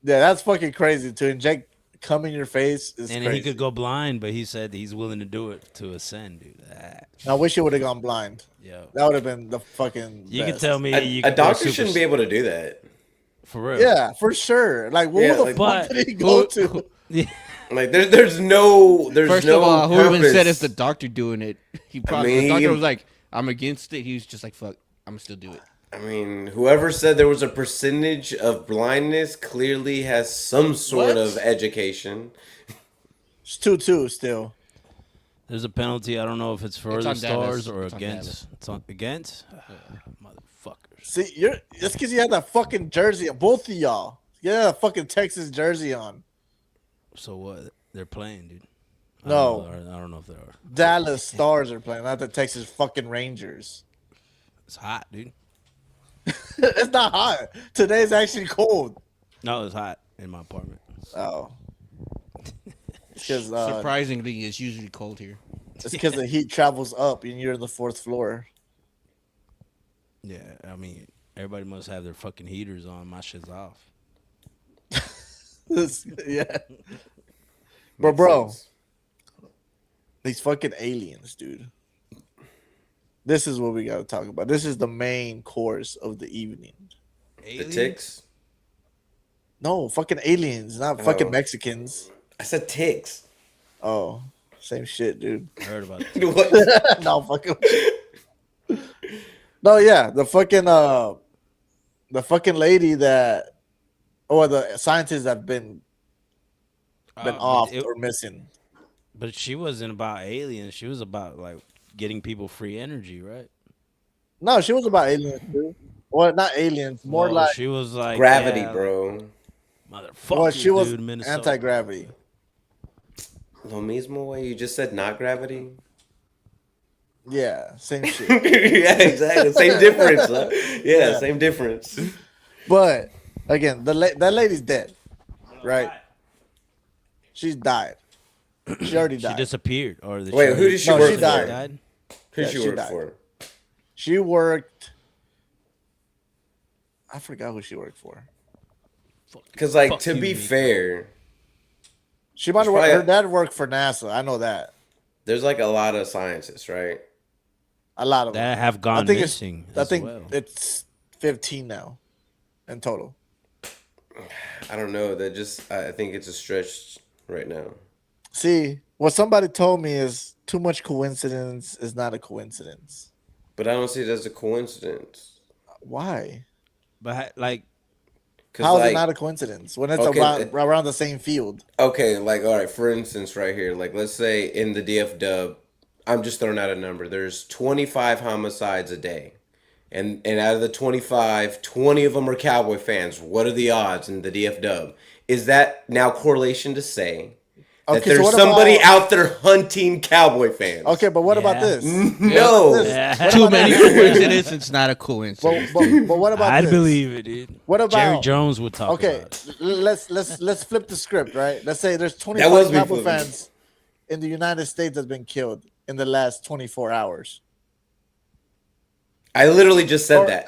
Yeah, that's fucking crazy. To inject cum in your face is and crazy. he could go blind, but he said he's willing to do it to ascend, dude. I wish he would have gone blind. Yo, That would have been the fucking. you can best. tell me A, you a could go doctor super shouldn't be able to do that. for real. Yeah, for sure. Like, where Yeah, the like- fuck But did he go who- to? Yeah. Like, there's no First no of all, who even purpose. said it's the doctor doing it? He probably mean, the doctor was like, I'm against it. He was just like, fuck, I'm gonna still do it. I mean, whoever said there was a percentage of blindness clearly has some sort What? of education. It's 2-2 still. There's a penalty. I don't know if it's for It's the on Dallas. stars or It's on against. Dallas. It's on against. Motherfuckers. See, it's because you had that fucking jersey on, both of y'all. You had a fucking Texas jersey on. So what? They're playing, dude. No. I don't know if they are. Dallas Stars are playing, not the Texas fucking Rangers. It's hot, dude. It's not hot. Today's actually cold. No, it's hot in my apartment. Oh. It's because Surprisingly, it's usually cold here. the heat travels up and you're on the fourth floor. Yeah, I mean, everybody must have their fucking heaters on. My shit's off. Yeah. But bro, Makes sense. these fucking aliens, dude. This is what we got to talk about. This is the main course of the evening. The ticks. No, fucking aliens, not fucking Oh. Mexicans. I said ticks. Oh, same shit, dude. I heard about it. What? No, fucking. No, yeah, the fucking lady that, or the scientists that have been off or missing. But she wasn't about aliens. She was about like getting people free energy, right? No, she was about aliens too. Well, not aliens, more Well, like she was like Gravity, yeah, bro. Motherfucker, well, she was dude, Minnesota. anti-gravity. Lo mismo way you just said not gravity. Yeah, same shit. Yeah, exactly. Same difference. Huh? Yeah, same difference. But again, that lady's dead, right? She's died. She already She died. disappeared, or the Wait, who did she No, work she for? died. Who Yeah, she she work died. for? She worked. I forgot who she worked for. Because, like, Fuck to you, be Miko. fair, She might have There's worked. Her probably- dad worked for NASA. I know that. there's like a lot of scientists, right? A lot of them. that have gone think missing. I as think well. it's 15 now, in total. I don't know. I think it's a stretch right now. See, what somebody told me is too much coincidence is not a coincidence. But I don't see it as a coincidence. Why? But like, Because, How is like, it not a coincidence when it's Okay, around the same field? okay, like, all right, for instance, right here, like, let's say in the DF dub, I'm just throwing out a number. There's 25 homicides a day. And out of the 25, 20 of them are Cowboy fans. What are the odds in the DF dub? Is that now correlation to say that Okay, so there's what somebody about- out there hunting Cowboy fans. Okay, but what about Yeah. this? No. Yeah. What Too about many this? coincidences. It's not a coincidence. But what about I'd this? believe it, dude. What about Jerry Jones would talk Okay, about it. let's flip the script, right? Let's say there's was 25 me Cowboy flipping. fans in the United States that's been killed in the last 24 hours. I literally just said Or, that.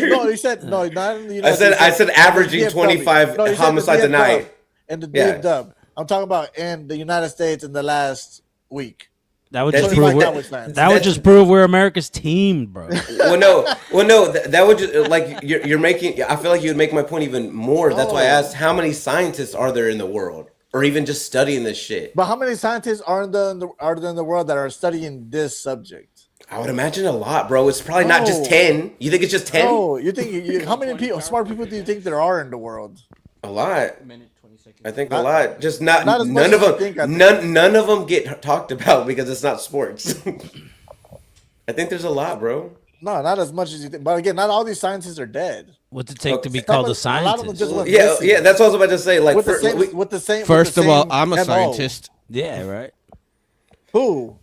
no, you said no, not in the I United said States. averaging DFW. 25 No, you said the homicides a DFW night. in the Yeah. DFW. I'm talking about in the United States in the last week. That would That's just 25 prove Cowboys we're, fans. that would just prove we're America's team, bro. Well, no. That would just like you're making. I feel like you would make my point even more. That's why I asked, how many scientists are there in the world, or even just studying this shit? But how many scientists are in the world that are studying this subject? I would imagine a lot, bro. It's probably not just No. 10. You think it's just 10? Oh, you think how many people, smart people, do you think there are in the world? A lot. I think a Not- lot. Just not not as none much of as you them. think, I think. None of them get talked about because it's not sports. I think there's a lot, bro. No, not as much as you think. But again, not all these scientists are dead. What's it take to be Okay. called a A lot of them scientist? just went Yeah, missing. yeah. That's what I was about to say. Like, with the for- same, we- with the same. with First the of all, same I'm a MO. scientist. Yeah, right. Who?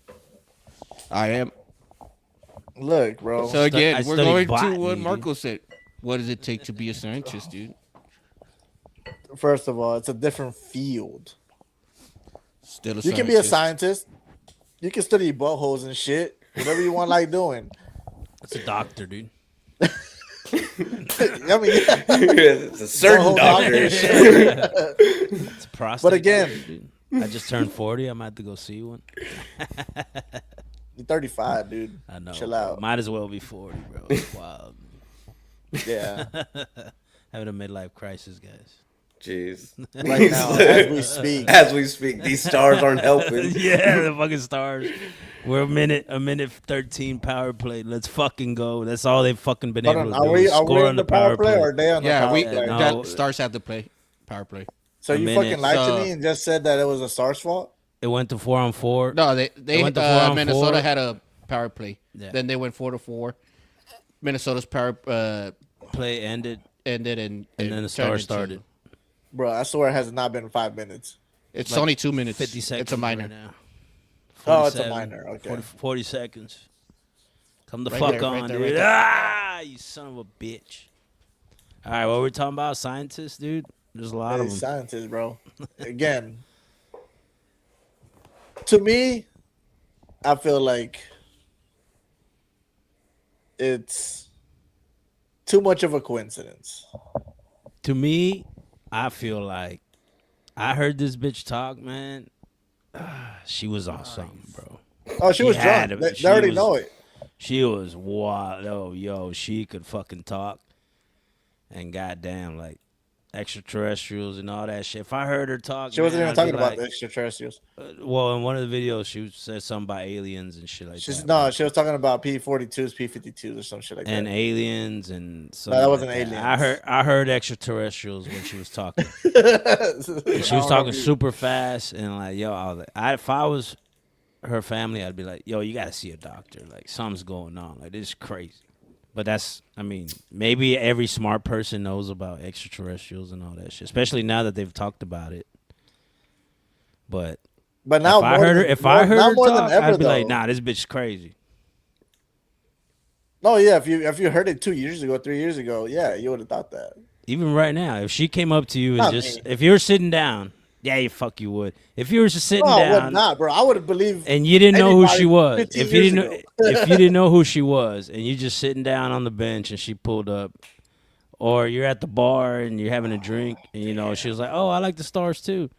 I am. Look, bro. So again, I we're studied going botany, to what dude. Marco said. What does it take to be a scientist, dude? First of all, it's a different field. Still a You can be a scientist. You can study buttholes and shit. Whatever you want, like doing. It's a doctor, dude. I mean, yeah. it's a certain Butthole doctor. It's a prostate. But again- doctor, dude. I just turned 40. I might have to go see one. You're 35, dude. I know. Chill bro. out. Might as well be 40, bro. It's wild. Yeah. Having a midlife crisis, guys. Jeez. Right now, as we speak. As we speak, these stars aren't helping. Yeah, the fucking stars. We're a minute 13 power play. Let's fucking go. That's all they've fucking been Hold able on, to do. are we is score in on the power play or are they on the Yeah, power we play? no. that stars have to play power play. So a you minute. fucking lied So- to me and just said that it was a SARS fault? It went to 4-on-4. No, they went to 4-on-4. Minnesota had a power play. Yeah. Then they went 4-4. Minnesota's power Play ended, ended and and then the turned star into- started. Bro, I swear it has not been 5 minutes. It's Like only 2 minutes. 50 seconds. It's a minor. Right now. Oh, it's a 47, minor. Okay. 40 seconds. Come the Right fuck there, right on, there, dude. right there. Ah, you son of a bitch. All right, what we're talking about, scientists, dude. There's a lot Hey, of them. scientists, bro. Again, to me, I feel like it's too much of a coincidence. To me, I feel like I heard this bitch talk, man. She was on something, bro. Oh, she She was had drunk. to- They she already was- know it. She was wild. Oh, yo, she could fucking talk. And goddamn, like extraterrestrials and all that shit. If I heard her talk, She wasn't man, even I'd be talking about like- the extraterrestrials. Well, in one of the videos, she said something about aliens and shit like She's that. no, she was talking about P-42s, P-52s, or some shit like and that. aliens and something that wasn't like aliens. I heard extraterrestrials when she was talking. she She was talking super fast and like, yo, if I was her family, I'd be like, yo, you gotta see a doctor. Like something's going on. Like this is crazy. But I mean, maybe every smart person knows about extraterrestrials and all that shit, especially now that they've talked about it. But But now, if I heard her, now her more talk, than ever, I'd be like, though. nah, this bitch is crazy. No, yeah, if you heard it 2 years ago, 3 years ago, yeah, you would have thought that. Even right now, if she came up to you and Not just, me. if you were sitting down, yeah, you would. If you were just sitting No, I would down not, bro. I would have believed. and you didn't know who she anybody was, 15 if you years didn't know, ago. if you didn't know who she was, and you just sitting down on the bench and she pulled up, or you're at the bar and you're having a drink and she was like, "Oh, I like the stars too,"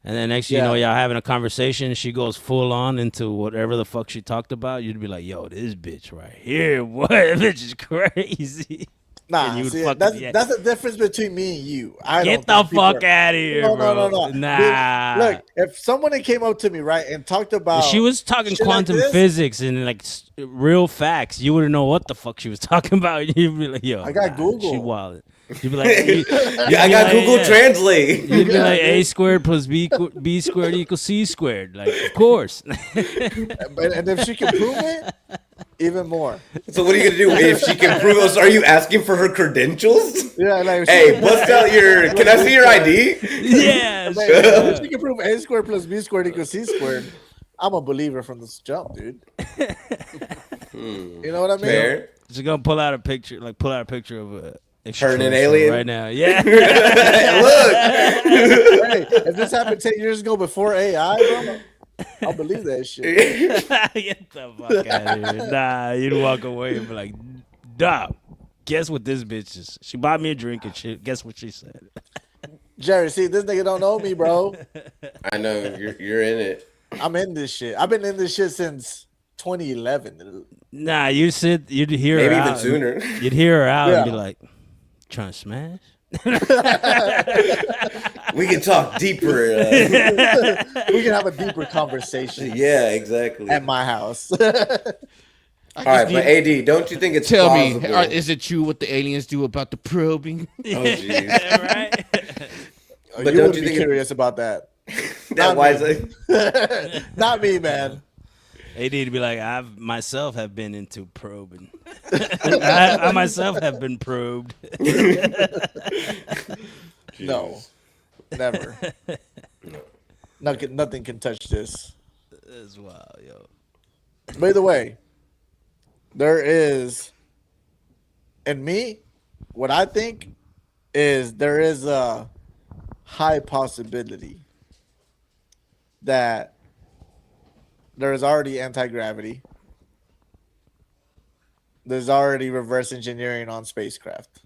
and then next thing you know, y'all having a conversation, she goes full on into whatever the fuck she talked about. You'd be like, "Yo, this bitch right here, what? This bitch is crazy." Nah, And you would see, fucking- that's the difference between me and you. I Get don't the think fuck people- out of here, No, bro. no, no, no. Nah. Look, if someone came up to me, right, and talked about She was talking shit like quantum this, physics and like real facts. You wouldn't know what the fuck she was talking about. You'd be like, "Yo, I got Google. She wilded." You'd be like, you'd Yeah, I be got like, Google yeah. Translate. You'd be like, A squared plus B squared equals C squared. Like, of course. and if she can prove it, even more. So what are you gonna do if she can prove us? Are you asking for her credentials? Yeah, like Hey, bust out your. Can I see your ID? Yeah. Like, if she can prove a squared plus b squared equals c squared, I'm a believer from this jump, dude. You know what I mean? Fair. She's gonna pull out a picture of a Turn an alien? right now. Yeah. Look. Hey, if this happened 10 years ago before AI, bro, I'll believe that shit. Get the fuck out of here. Nah, you'd walk away and be like, Doc, guess what this bitch is? She bought me a drink and shit. Guess what she said? Jerry, see, this nigga don't know me, bro. I know you're in it. I'm in this shit. I've been in this shit since 2011. Nah, you'd hear Maybe her even out. sooner. You'd hear her out and be Yeah. like, trying to smash? We can talk deeper. We can have a deeper conversation Yeah, exactly. at my house. All right, but AD, don't you think it's Tell plausible? me, is it true what the aliens do about the probing? Oh, jeez. Right? But don't you would you be think it- curious about that. That wise. Not me, man. AD to be like, I myself have been into probing. I myself have been probed. No, never. Nothing can touch this. As well, yo. By the way, there is, and me, what I think is there is a high possibility that there is already anti-gravity. There's already reverse engineering on spacecraft.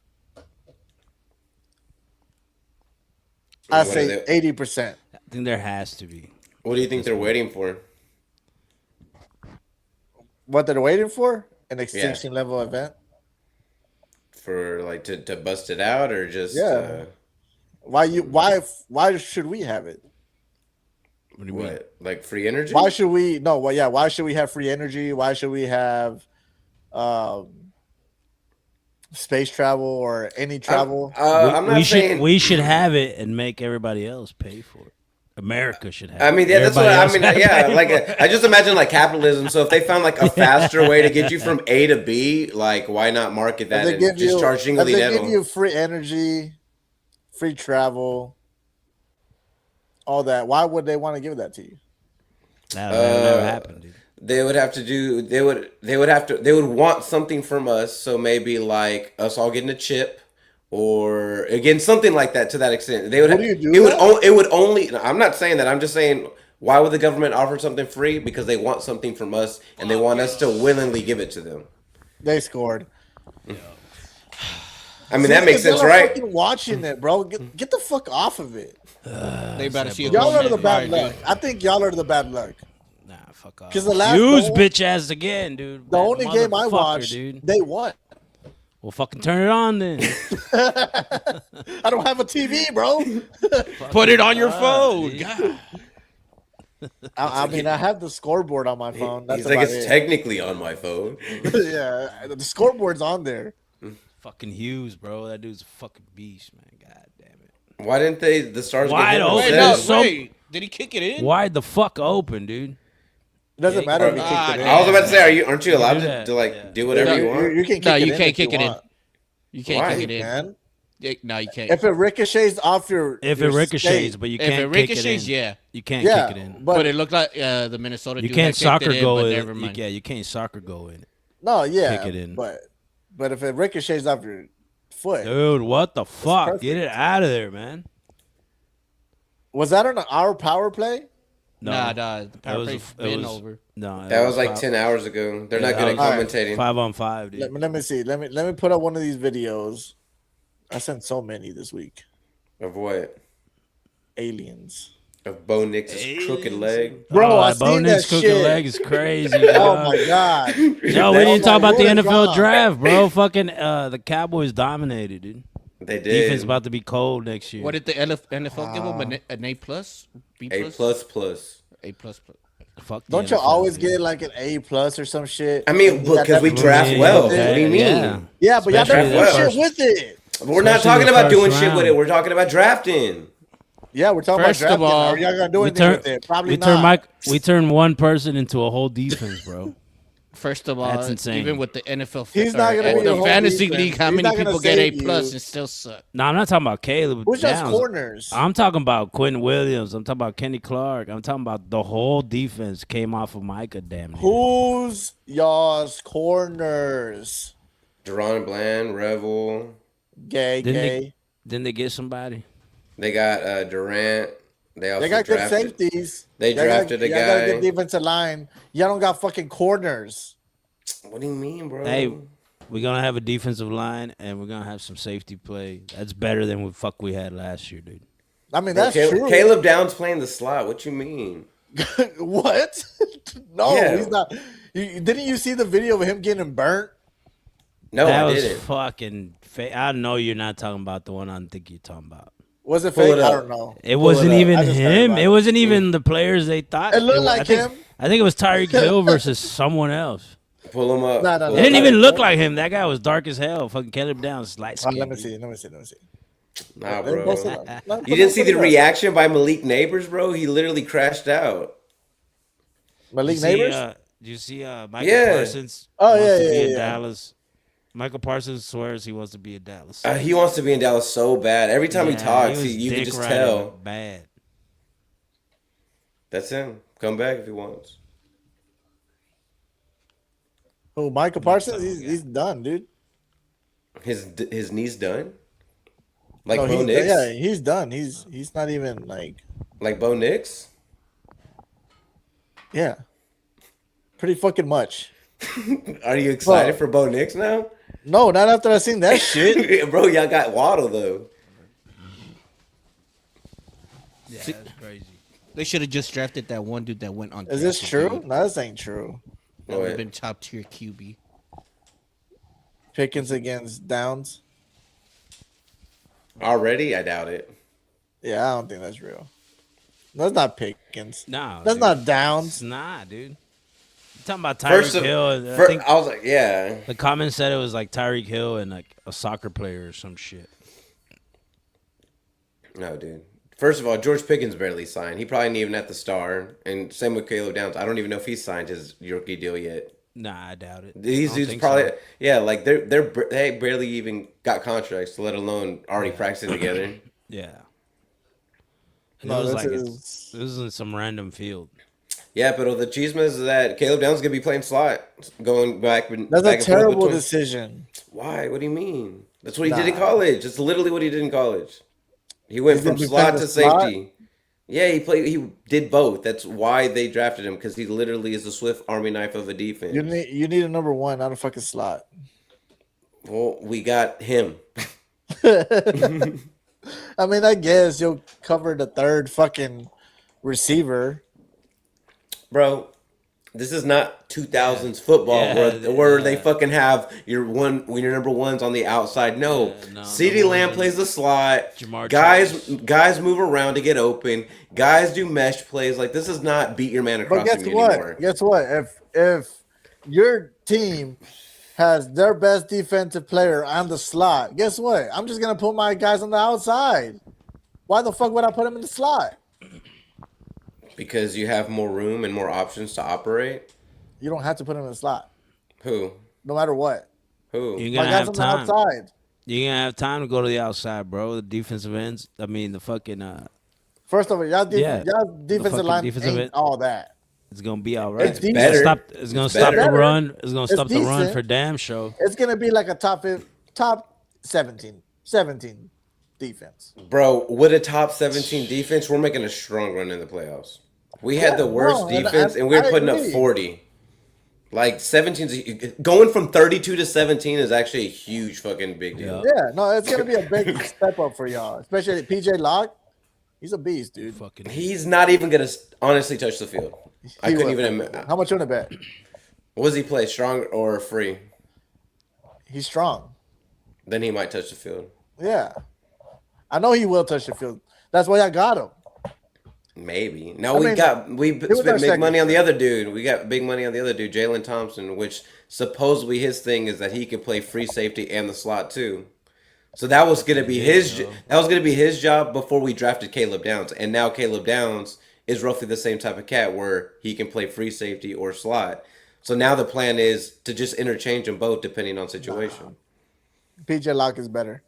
I What are say they- 80%. I think there has to be. What do you think they're waiting for? What they're waiting for? An extinction level event? For like to bust it out, or just Yeah. Why should we have it? What do you mean? what, like free energy? Why should we why should we have free energy? Why should we have space travel or any travel? I'm not saying. we should have it and make everybody else pay for it. America should have. I mean, it. yeah, that's what I Everybody mean. else Yeah, pay like for it. I just imagine like capitalism. So if they found like a faster way to get you from A to B, like why not market that If they and just charge if single they give you free energy, free travel, all that, why would they want to give that to you? That'll never happen, dude. They would have to do. They would want something from us. So maybe like us all getting a chip, or again something like that to that extent. They would. Would you do it would. that? It would only. I'm not saying that. I'm just saying. Why would the government offer something free? Because they want something from us, and they want us to willingly give it to them. They scored. I mean, that makes sense, right? Fucking watching it, bro. Get the fuck off of it. They better see a Y'all grown are the man bad fire, luck. dude. I think y'all are the bad luck. Nah, fuck off. 'Cause the last Use goal- bitch ass again, dude. The only game I Motherfucker, watched, dude. they won. Well, fucking turn it on then. I don't have a TV, bro. Put it on your phone. dude. God. I mean, I have the scoreboard on my phone. That's He's like, about it's it. technically on my phone. Yeah, the scoreboard's on there. Fucking Hughes, bro. That dude's a fucking beast, man. God damn it. Why didn't the stars Wide get hit open. Wait, instead? no, so- wait. Did he kick it in? Wide the fuck open, dude. It doesn't Yeah, matter if you ah, kicked it in. I was about to say, aren't you allowed do to, that. to like Yeah. do whatever No, you want? You can kick No, it you in can't if kick it in. want. You can't Why? kick it in. Man. No, you can't. If it ricochets off your If your it ricochets, skate, but you If can't it ricochets, kick it in. yeah. You can't yeah, kick it in. But but it looked like the Minnesota You dude can't had kicked soccer it in, go but in. never mind. Yeah, you can't soccer go in. no, yeah, kick it in. But if it ricochets off your foot, Dude, what the fuck? perfect. Get it out of there, man. was that on our power play? No, Nah, the It power was- play's it been was- over. No, That was like 10 hours ago. They're not good at All right. commentating. 5-on-5, dude. Let me see. Let me put up one of these videos. I sent so many this week. Of what? Aliens. Of Bo Nix's crooked leg. Bro, oh, I that Bo seen Nix that cooking shit. leg is crazy. Oh dog. my god. Yo, we Oh didn't talk my about the word, NFL God. draft, bro. Fucking the Cowboys dominated, dude. They Defense did. about to be cold next year. What did the NFL give him? An A plus? B A plus? plus. A plus plus. Fuck the Don't you NFL, always dude. get like an A plus or some shit? I mean, You got because we that- draft Yeah, well. yeah, What do you mean? yeah. Yeah, but y'all Especially never the do shit first- with it. We're not Especially talking the about first doing shit with round. it. We're talking about drafting. Yeah, we're talking First about of drafting. all, Are y'all gonna do We anything turn, with it? Probably we not. turn we turn one person into a whole defense, bro. First of all, That's insane. even with the NFL, He's not gonna be the your whole fantasy defense. league, how He's many not gonna people get A save plus you. and still suck? No, I'm not talking about Caleb Who's just Downs. corners? I'm talking about Quentin Williams. I'm talking about Kenny Clark. I'm talking about the whole defense came off of Micah. Damn near. Who's y'all's corners? Deron Bland, Revel. Gay, Didn't gay. Didn't they get somebody? They got Durant. They also They got good drafted. safeties. They Y'all drafted a y'all got a guy. good defensive line. Y'all don't got fucking corners. What do you mean, bro? Hey, we're gonna have a defensive line and we're gonna have some safety play. That's better than what fuck we had last year, dude. I mean, Bro, that's true. Caleb Downs playing the slot. What you mean? What? No, Yeah. he's not. Didn't you see the video of him getting burnt? No, that I was didn't. fucking fake. I know you're not talking about the one I think you're talking about. Was it Pull fake? it I up. don't know. It Pull wasn't it up. even I just heard him. about It it. wasn't even the players they thought. It looked was- like I think, him. I think it was Tyreek Hill versus someone else. Pull him up. No, no, Pull no. It didn't him even up. look like him. That guy was dark as hell. Fucking Caleb Downs, light Oh, skin. let me see. Let me see. Nah, Let bro. me post it up. No, You put didn't it- see put the it up. reaction by Malik Neighbors, bro? He literally crashed out. Malik Neighbors. Do you see Michael Yeah. Parsons? Oh, wants yeah, to be yeah, in yeah. Dallas. Michael Parsons swears he wants to be in Dallas. He wants to be in Dallas so bad. Every time he talks, was you can dick just riding tell. bad. That's him. Come back if he wants. Who? Michael Parsons? He's done, dude. His knee's done. Like No, Bo he's, Nix. yeah, he's done. He's not even like, Like Bo Nix. yeah, pretty fucking much. Are you excited Bro. for Bo Nix now? No, not after I seen that shit. Bro, y'all got Waddle though. Yeah, that's crazy. They should have just drafted that one dude that went on. Is this true? No, this ain't true. That would Wait. have been top tier QB. Pickens against Downs. Already? I doubt it. Yeah, I don't think that's real. That's not Pickens. No, That's dude. not It's Downs. not, dude. You're talking about First Tyreek of, Hill. and fir- I think I was like, yeah. the comment said it was like Tyreek Hill and like a soccer player or some shit. No, dude. First of all, George Pickens barely signed. He probably ain't even at the star. And same with Caleb Downs. I don't even know if he signed his rookie deal yet. Nah, I doubt it. These I don't dudes think probably, so. yeah, like they barely even got contracts, let alone already practicing together. Yeah. And No, it was this like is- it was in some random field. Yeah, but the chisme is that Caleb Downs is gonna be playing slot, going back. That's back a and forth terrible between- decision. Why? What do you mean? That's what he did in Nah. college. That's literally what he did in college. He went He's from gonna be slot playing to the slot? safety. Yeah, he did both. That's why they drafted him, because he literally is a swift army knife of a defense. You need a number one, not a fucking slot. Well, we got him. I mean, I guess you'll cover the third fucking receiver. Bro, this is not 2000s football Yeah, where yeah. they fucking have your number ones on the outside. No, no, CeeDee number Lamb one plays the slot. Jamar Guys move around to get open. Guys do mesh plays. Like, this is not beat your man But across guess me what? anymore. Guess what? If your team has their best defensive player on the slot, guess what? I'm just gonna put my guys on the outside. Why the fuck would I put him in the slot? Because you have more room and more options to operate. You don't have to put him in the slot, Who? no matter what. Who? You're My gonna guys have on time. the outside. You're gonna have time to go to the outside, bro. The defensive ends. I mean, the fucking First of all, y'all Yeah. defensive fucking line defensive ain't end. all that. it's gonna be all right. It's decent. better. It's gonna It's stop better. the run. It's gonna It's stop the run decent. for damn show. It's gonna be like a top 17 defense. Bro, with a top 17 defense, we're making a strong run in the playoffs. We had the worst no, and defense, and we were I putting up agree. 40. Like, 17, going from 32 to 17 is actually a huge fucking big deal. Yeah, no, it's gonna be a big step up for y'all, especially PJ Locke. He's a beast, dude. Fucking He's not even going to honestly touch the field. I He couldn't will. even. How much you want to bet? What does he play, strong or free? He's strong. Then he might touch the field. Yeah, I know he will touch the field. That's why I got him. Maybe. No, I we mean, spent our big second money on the choice. other dude. We got big money on the other dude, Jalen Thompson, which supposedly his thing is that he can play free safety and the slot too. So that was gonna be his job before we drafted Caleb Downs, and now Caleb Downs is roughly the same type of cat where he can play free safety or slot. So now the plan is to just interchange them both depending on situation. PJ Locke is better.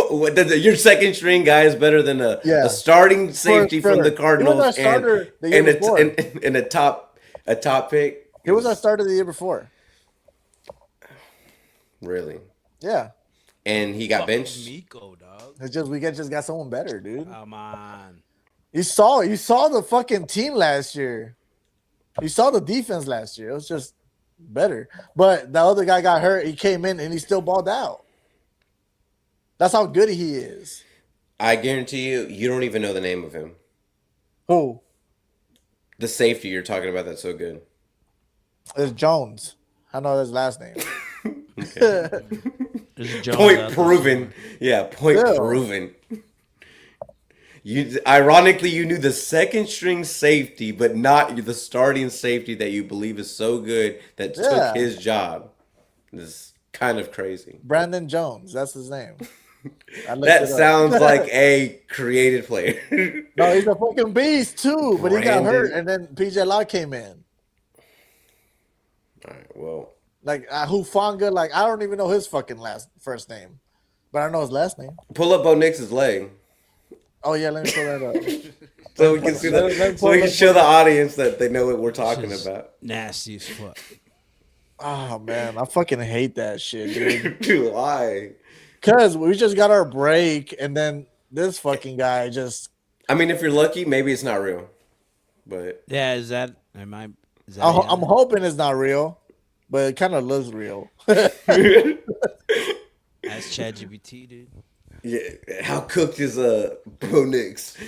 What does your second string guy is better than a starting safety from the Cardinals He was our starter the year before. and a top pick. He was our starter the year before. Really? Yeah. And he got benched. Miko, dog. It's just we just got someone better, dude. Come on. You saw the fucking team last year. You saw the defense last year. It was just better. But the other guy got hurt. He came in and he still balled out. That's how good he is. I guarantee you don't even know the name of him. Who? The safety you're talking about that's so good. It's Jones. I know his last name. Point proven. Yeah, point proven. Ironically, you knew the second string safety, but not the starting safety that you believe is so good that took his job. This is kind of crazy. Brandon Jones. That's his name. That sounds like a created player. No, he's a fucking beast too, but he got hurt, and then PJ Locke came in. All right, well. Like Hufanga, like I don't even know his fucking first name, but I know his last name. Pull up Bo Nix's leg. Oh yeah, let me pull that up. So we can see so we can show the audience that they know what we're talking about. Nasty as fuck. Oh man, I fucking hate that shit, dude. Dude, why? Because we just got our break, and then this fucking guy just. I mean, if you're lucky, maybe it's not real, but yeah, is that I'm hoping it's not real, but it kind of looks real. That's ChatGPT, dude. Yeah, how cooked is Bo Nix?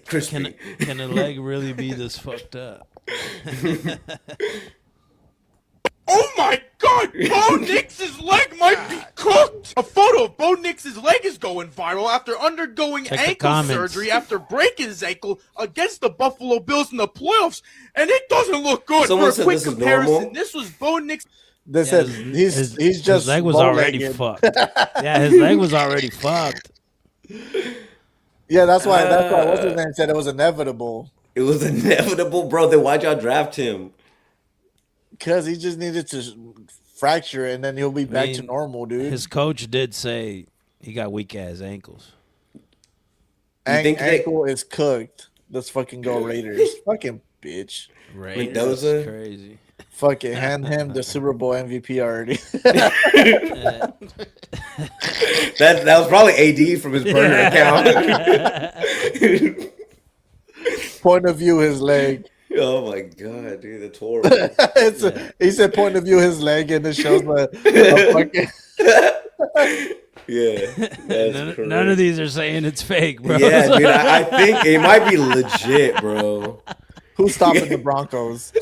Crispy. Can a leg really be this fucked up? Oh my God! Bo Nix's leg might be cooked. A photo of Bo Nix's leg is going viral after undergoing ankle surgery after breaking his ankle against the Buffalo Bills in the playoffs, and it doesn't look good. Someone For a said quick this is comparison, normal? this was Bo Nix. This is he's just his leg was already fucked. Yeah, his leg was already fucked. Yeah, that's why what's his name said it was inevitable. It was inevitable, bro. Then why'd y'all draft him? Because he just needed to fracture it, and then he'll be back to normal, dude. His coach did say he got weak ass ankles. Ankle is cooked. Let's fucking go Raiders. Fucking bitch. Raiders, Mendoza? Crazy. Fucking hand him the Super Bowl MVP already. That was probably AD from his burner account. Point of view, his leg. Oh my God, dude, that's horrible. He said point of view, his leg, and it shows a fucking. Yeah, none of these are saying it's fake, bro. Yeah, dude, I think it might be legit, bro. Who's stopping the Broncos?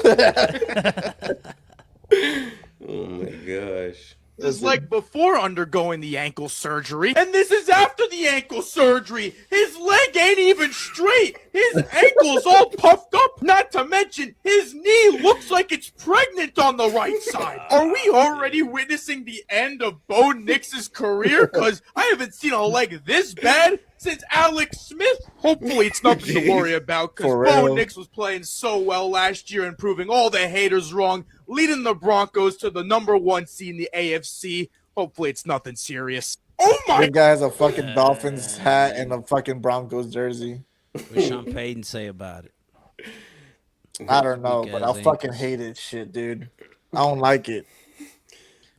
Oh my gosh. His leg before undergoing the ankle surgery, and this is after the ankle surgery. His leg ain't even straight. His ankle's all puffed up. Not to mention, his knee looks like it's pregnant on the right side. Are we already witnessing the end of Bo Nix's career? Because I haven't seen a leg this bad since Alex Smith. Hopefully it's nothing to worry about, because Bo Nix was playing so well last year and proving all the haters wrong, leading the Broncos to the #1 seed in the AFC. Hopefully it's nothing serious. Oh my! This guy has a fucking Dolphins hat and a fucking Broncos jersey. What Sean Payton say about it? I don't know, but I fucking hate it, shit, dude. I don't like it.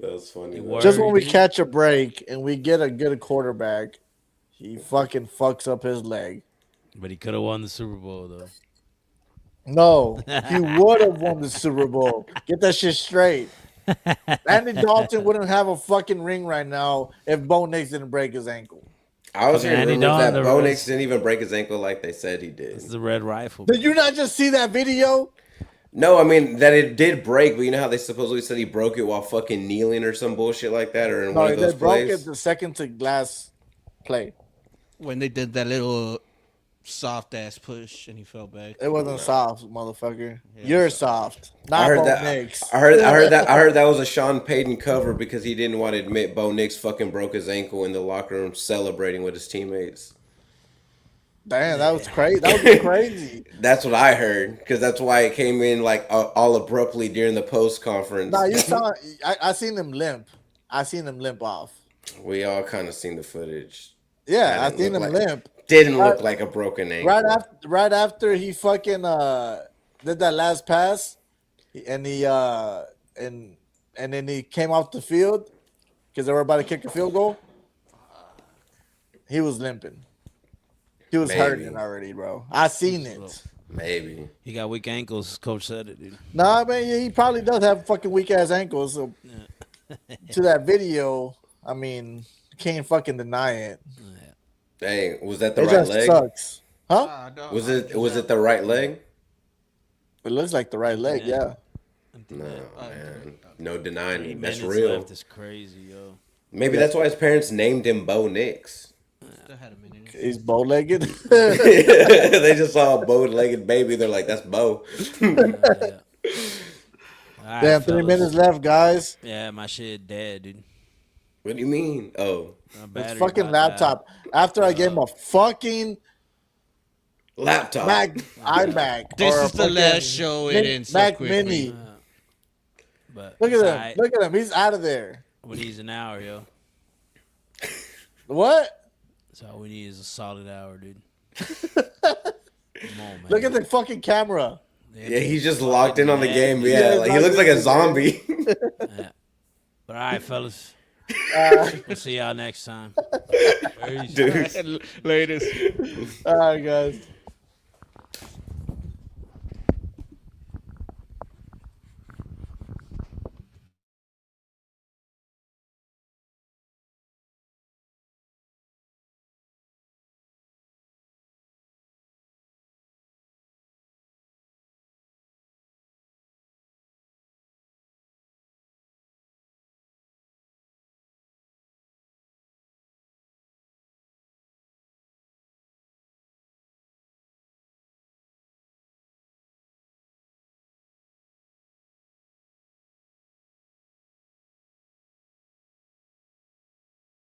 That was funny. Just when we catch a break and we get a good quarterback, he fucking fucks up his leg. But he could have won the Super Bowl, though. No, he would have won the Super Bowl. Get that shit straight. Andy Dalton wouldn't have a fucking ring right now if Bo Nix didn't break his ankle. I was Andy hearing Dalton, that Bo Nix didn't even break his ankle like they said he did. It's the Red Rifle. Did you not just see that video? No, I mean that it did break, but you know how they supposedly said he broke it while fucking kneeling or some bullshit like that, or in one of those they broke plays. it the second to glass play. When they did that little soft ass push and he fell back. It wasn't soft, motherfucker. You're soft. Not I heard Bo that. Nix. I heard that was a Sean Payton cover because he didn't want to admit Bo Nix fucking broke his ankle in the locker room celebrating with his teammates. Damn, that was crazy. That was crazy. That's what I heard because that's why it came in like all abruptly during the post conference. Nah, you saw. I seen him limp. I seen him limp off. We all kind of seen the footage. Yeah, That I didn't seen look him like- limp. Didn't look like a broken ankle. Right after he fucking did that last pass, and he and then he came off the field because they were about to kick a field goal. He was limping. He was Maybe. hurting already, bro. I seen it. Maybe. He got weak ankles. Coach said it, dude. Nah, man, he probably does have fucking weak ass ankles. So to that video, I mean, can't fucking deny it. Dang, was that the It right just leg? sucks, huh? Was it the right leg? It looks like the right leg, yeah. No, man. No denying 3 it. That's minutes real. left is crazy, yo. Maybe that's why his parents named him Bo Nix. Still had a minute. He's bow legged. They just saw a bow-legged baby. They're like, "That's Bo." All right, Damn, 3 fellas. minutes left, guys. Yeah, my shit dead, dude. What do you mean? Oh, My It's battery fucking about died. laptop. After I gave him a fucking laptop. Mac iMac. This or a is the fucking last show it ends so Mac quickly. Mini. But Look at it's him. alright. Look at him. He's out of there. We need an hour, yo. What? That's all we need is a solid hour, dude. Come on, man. Look at the fucking camera. Yeah, he's just locked in on the Yeah. game. Yeah, Yeah, like he locked looks like in a the zombie. Yeah. But all right, fellas. We'll see y'all next time. Peace. Dude. Latest. All right, guys.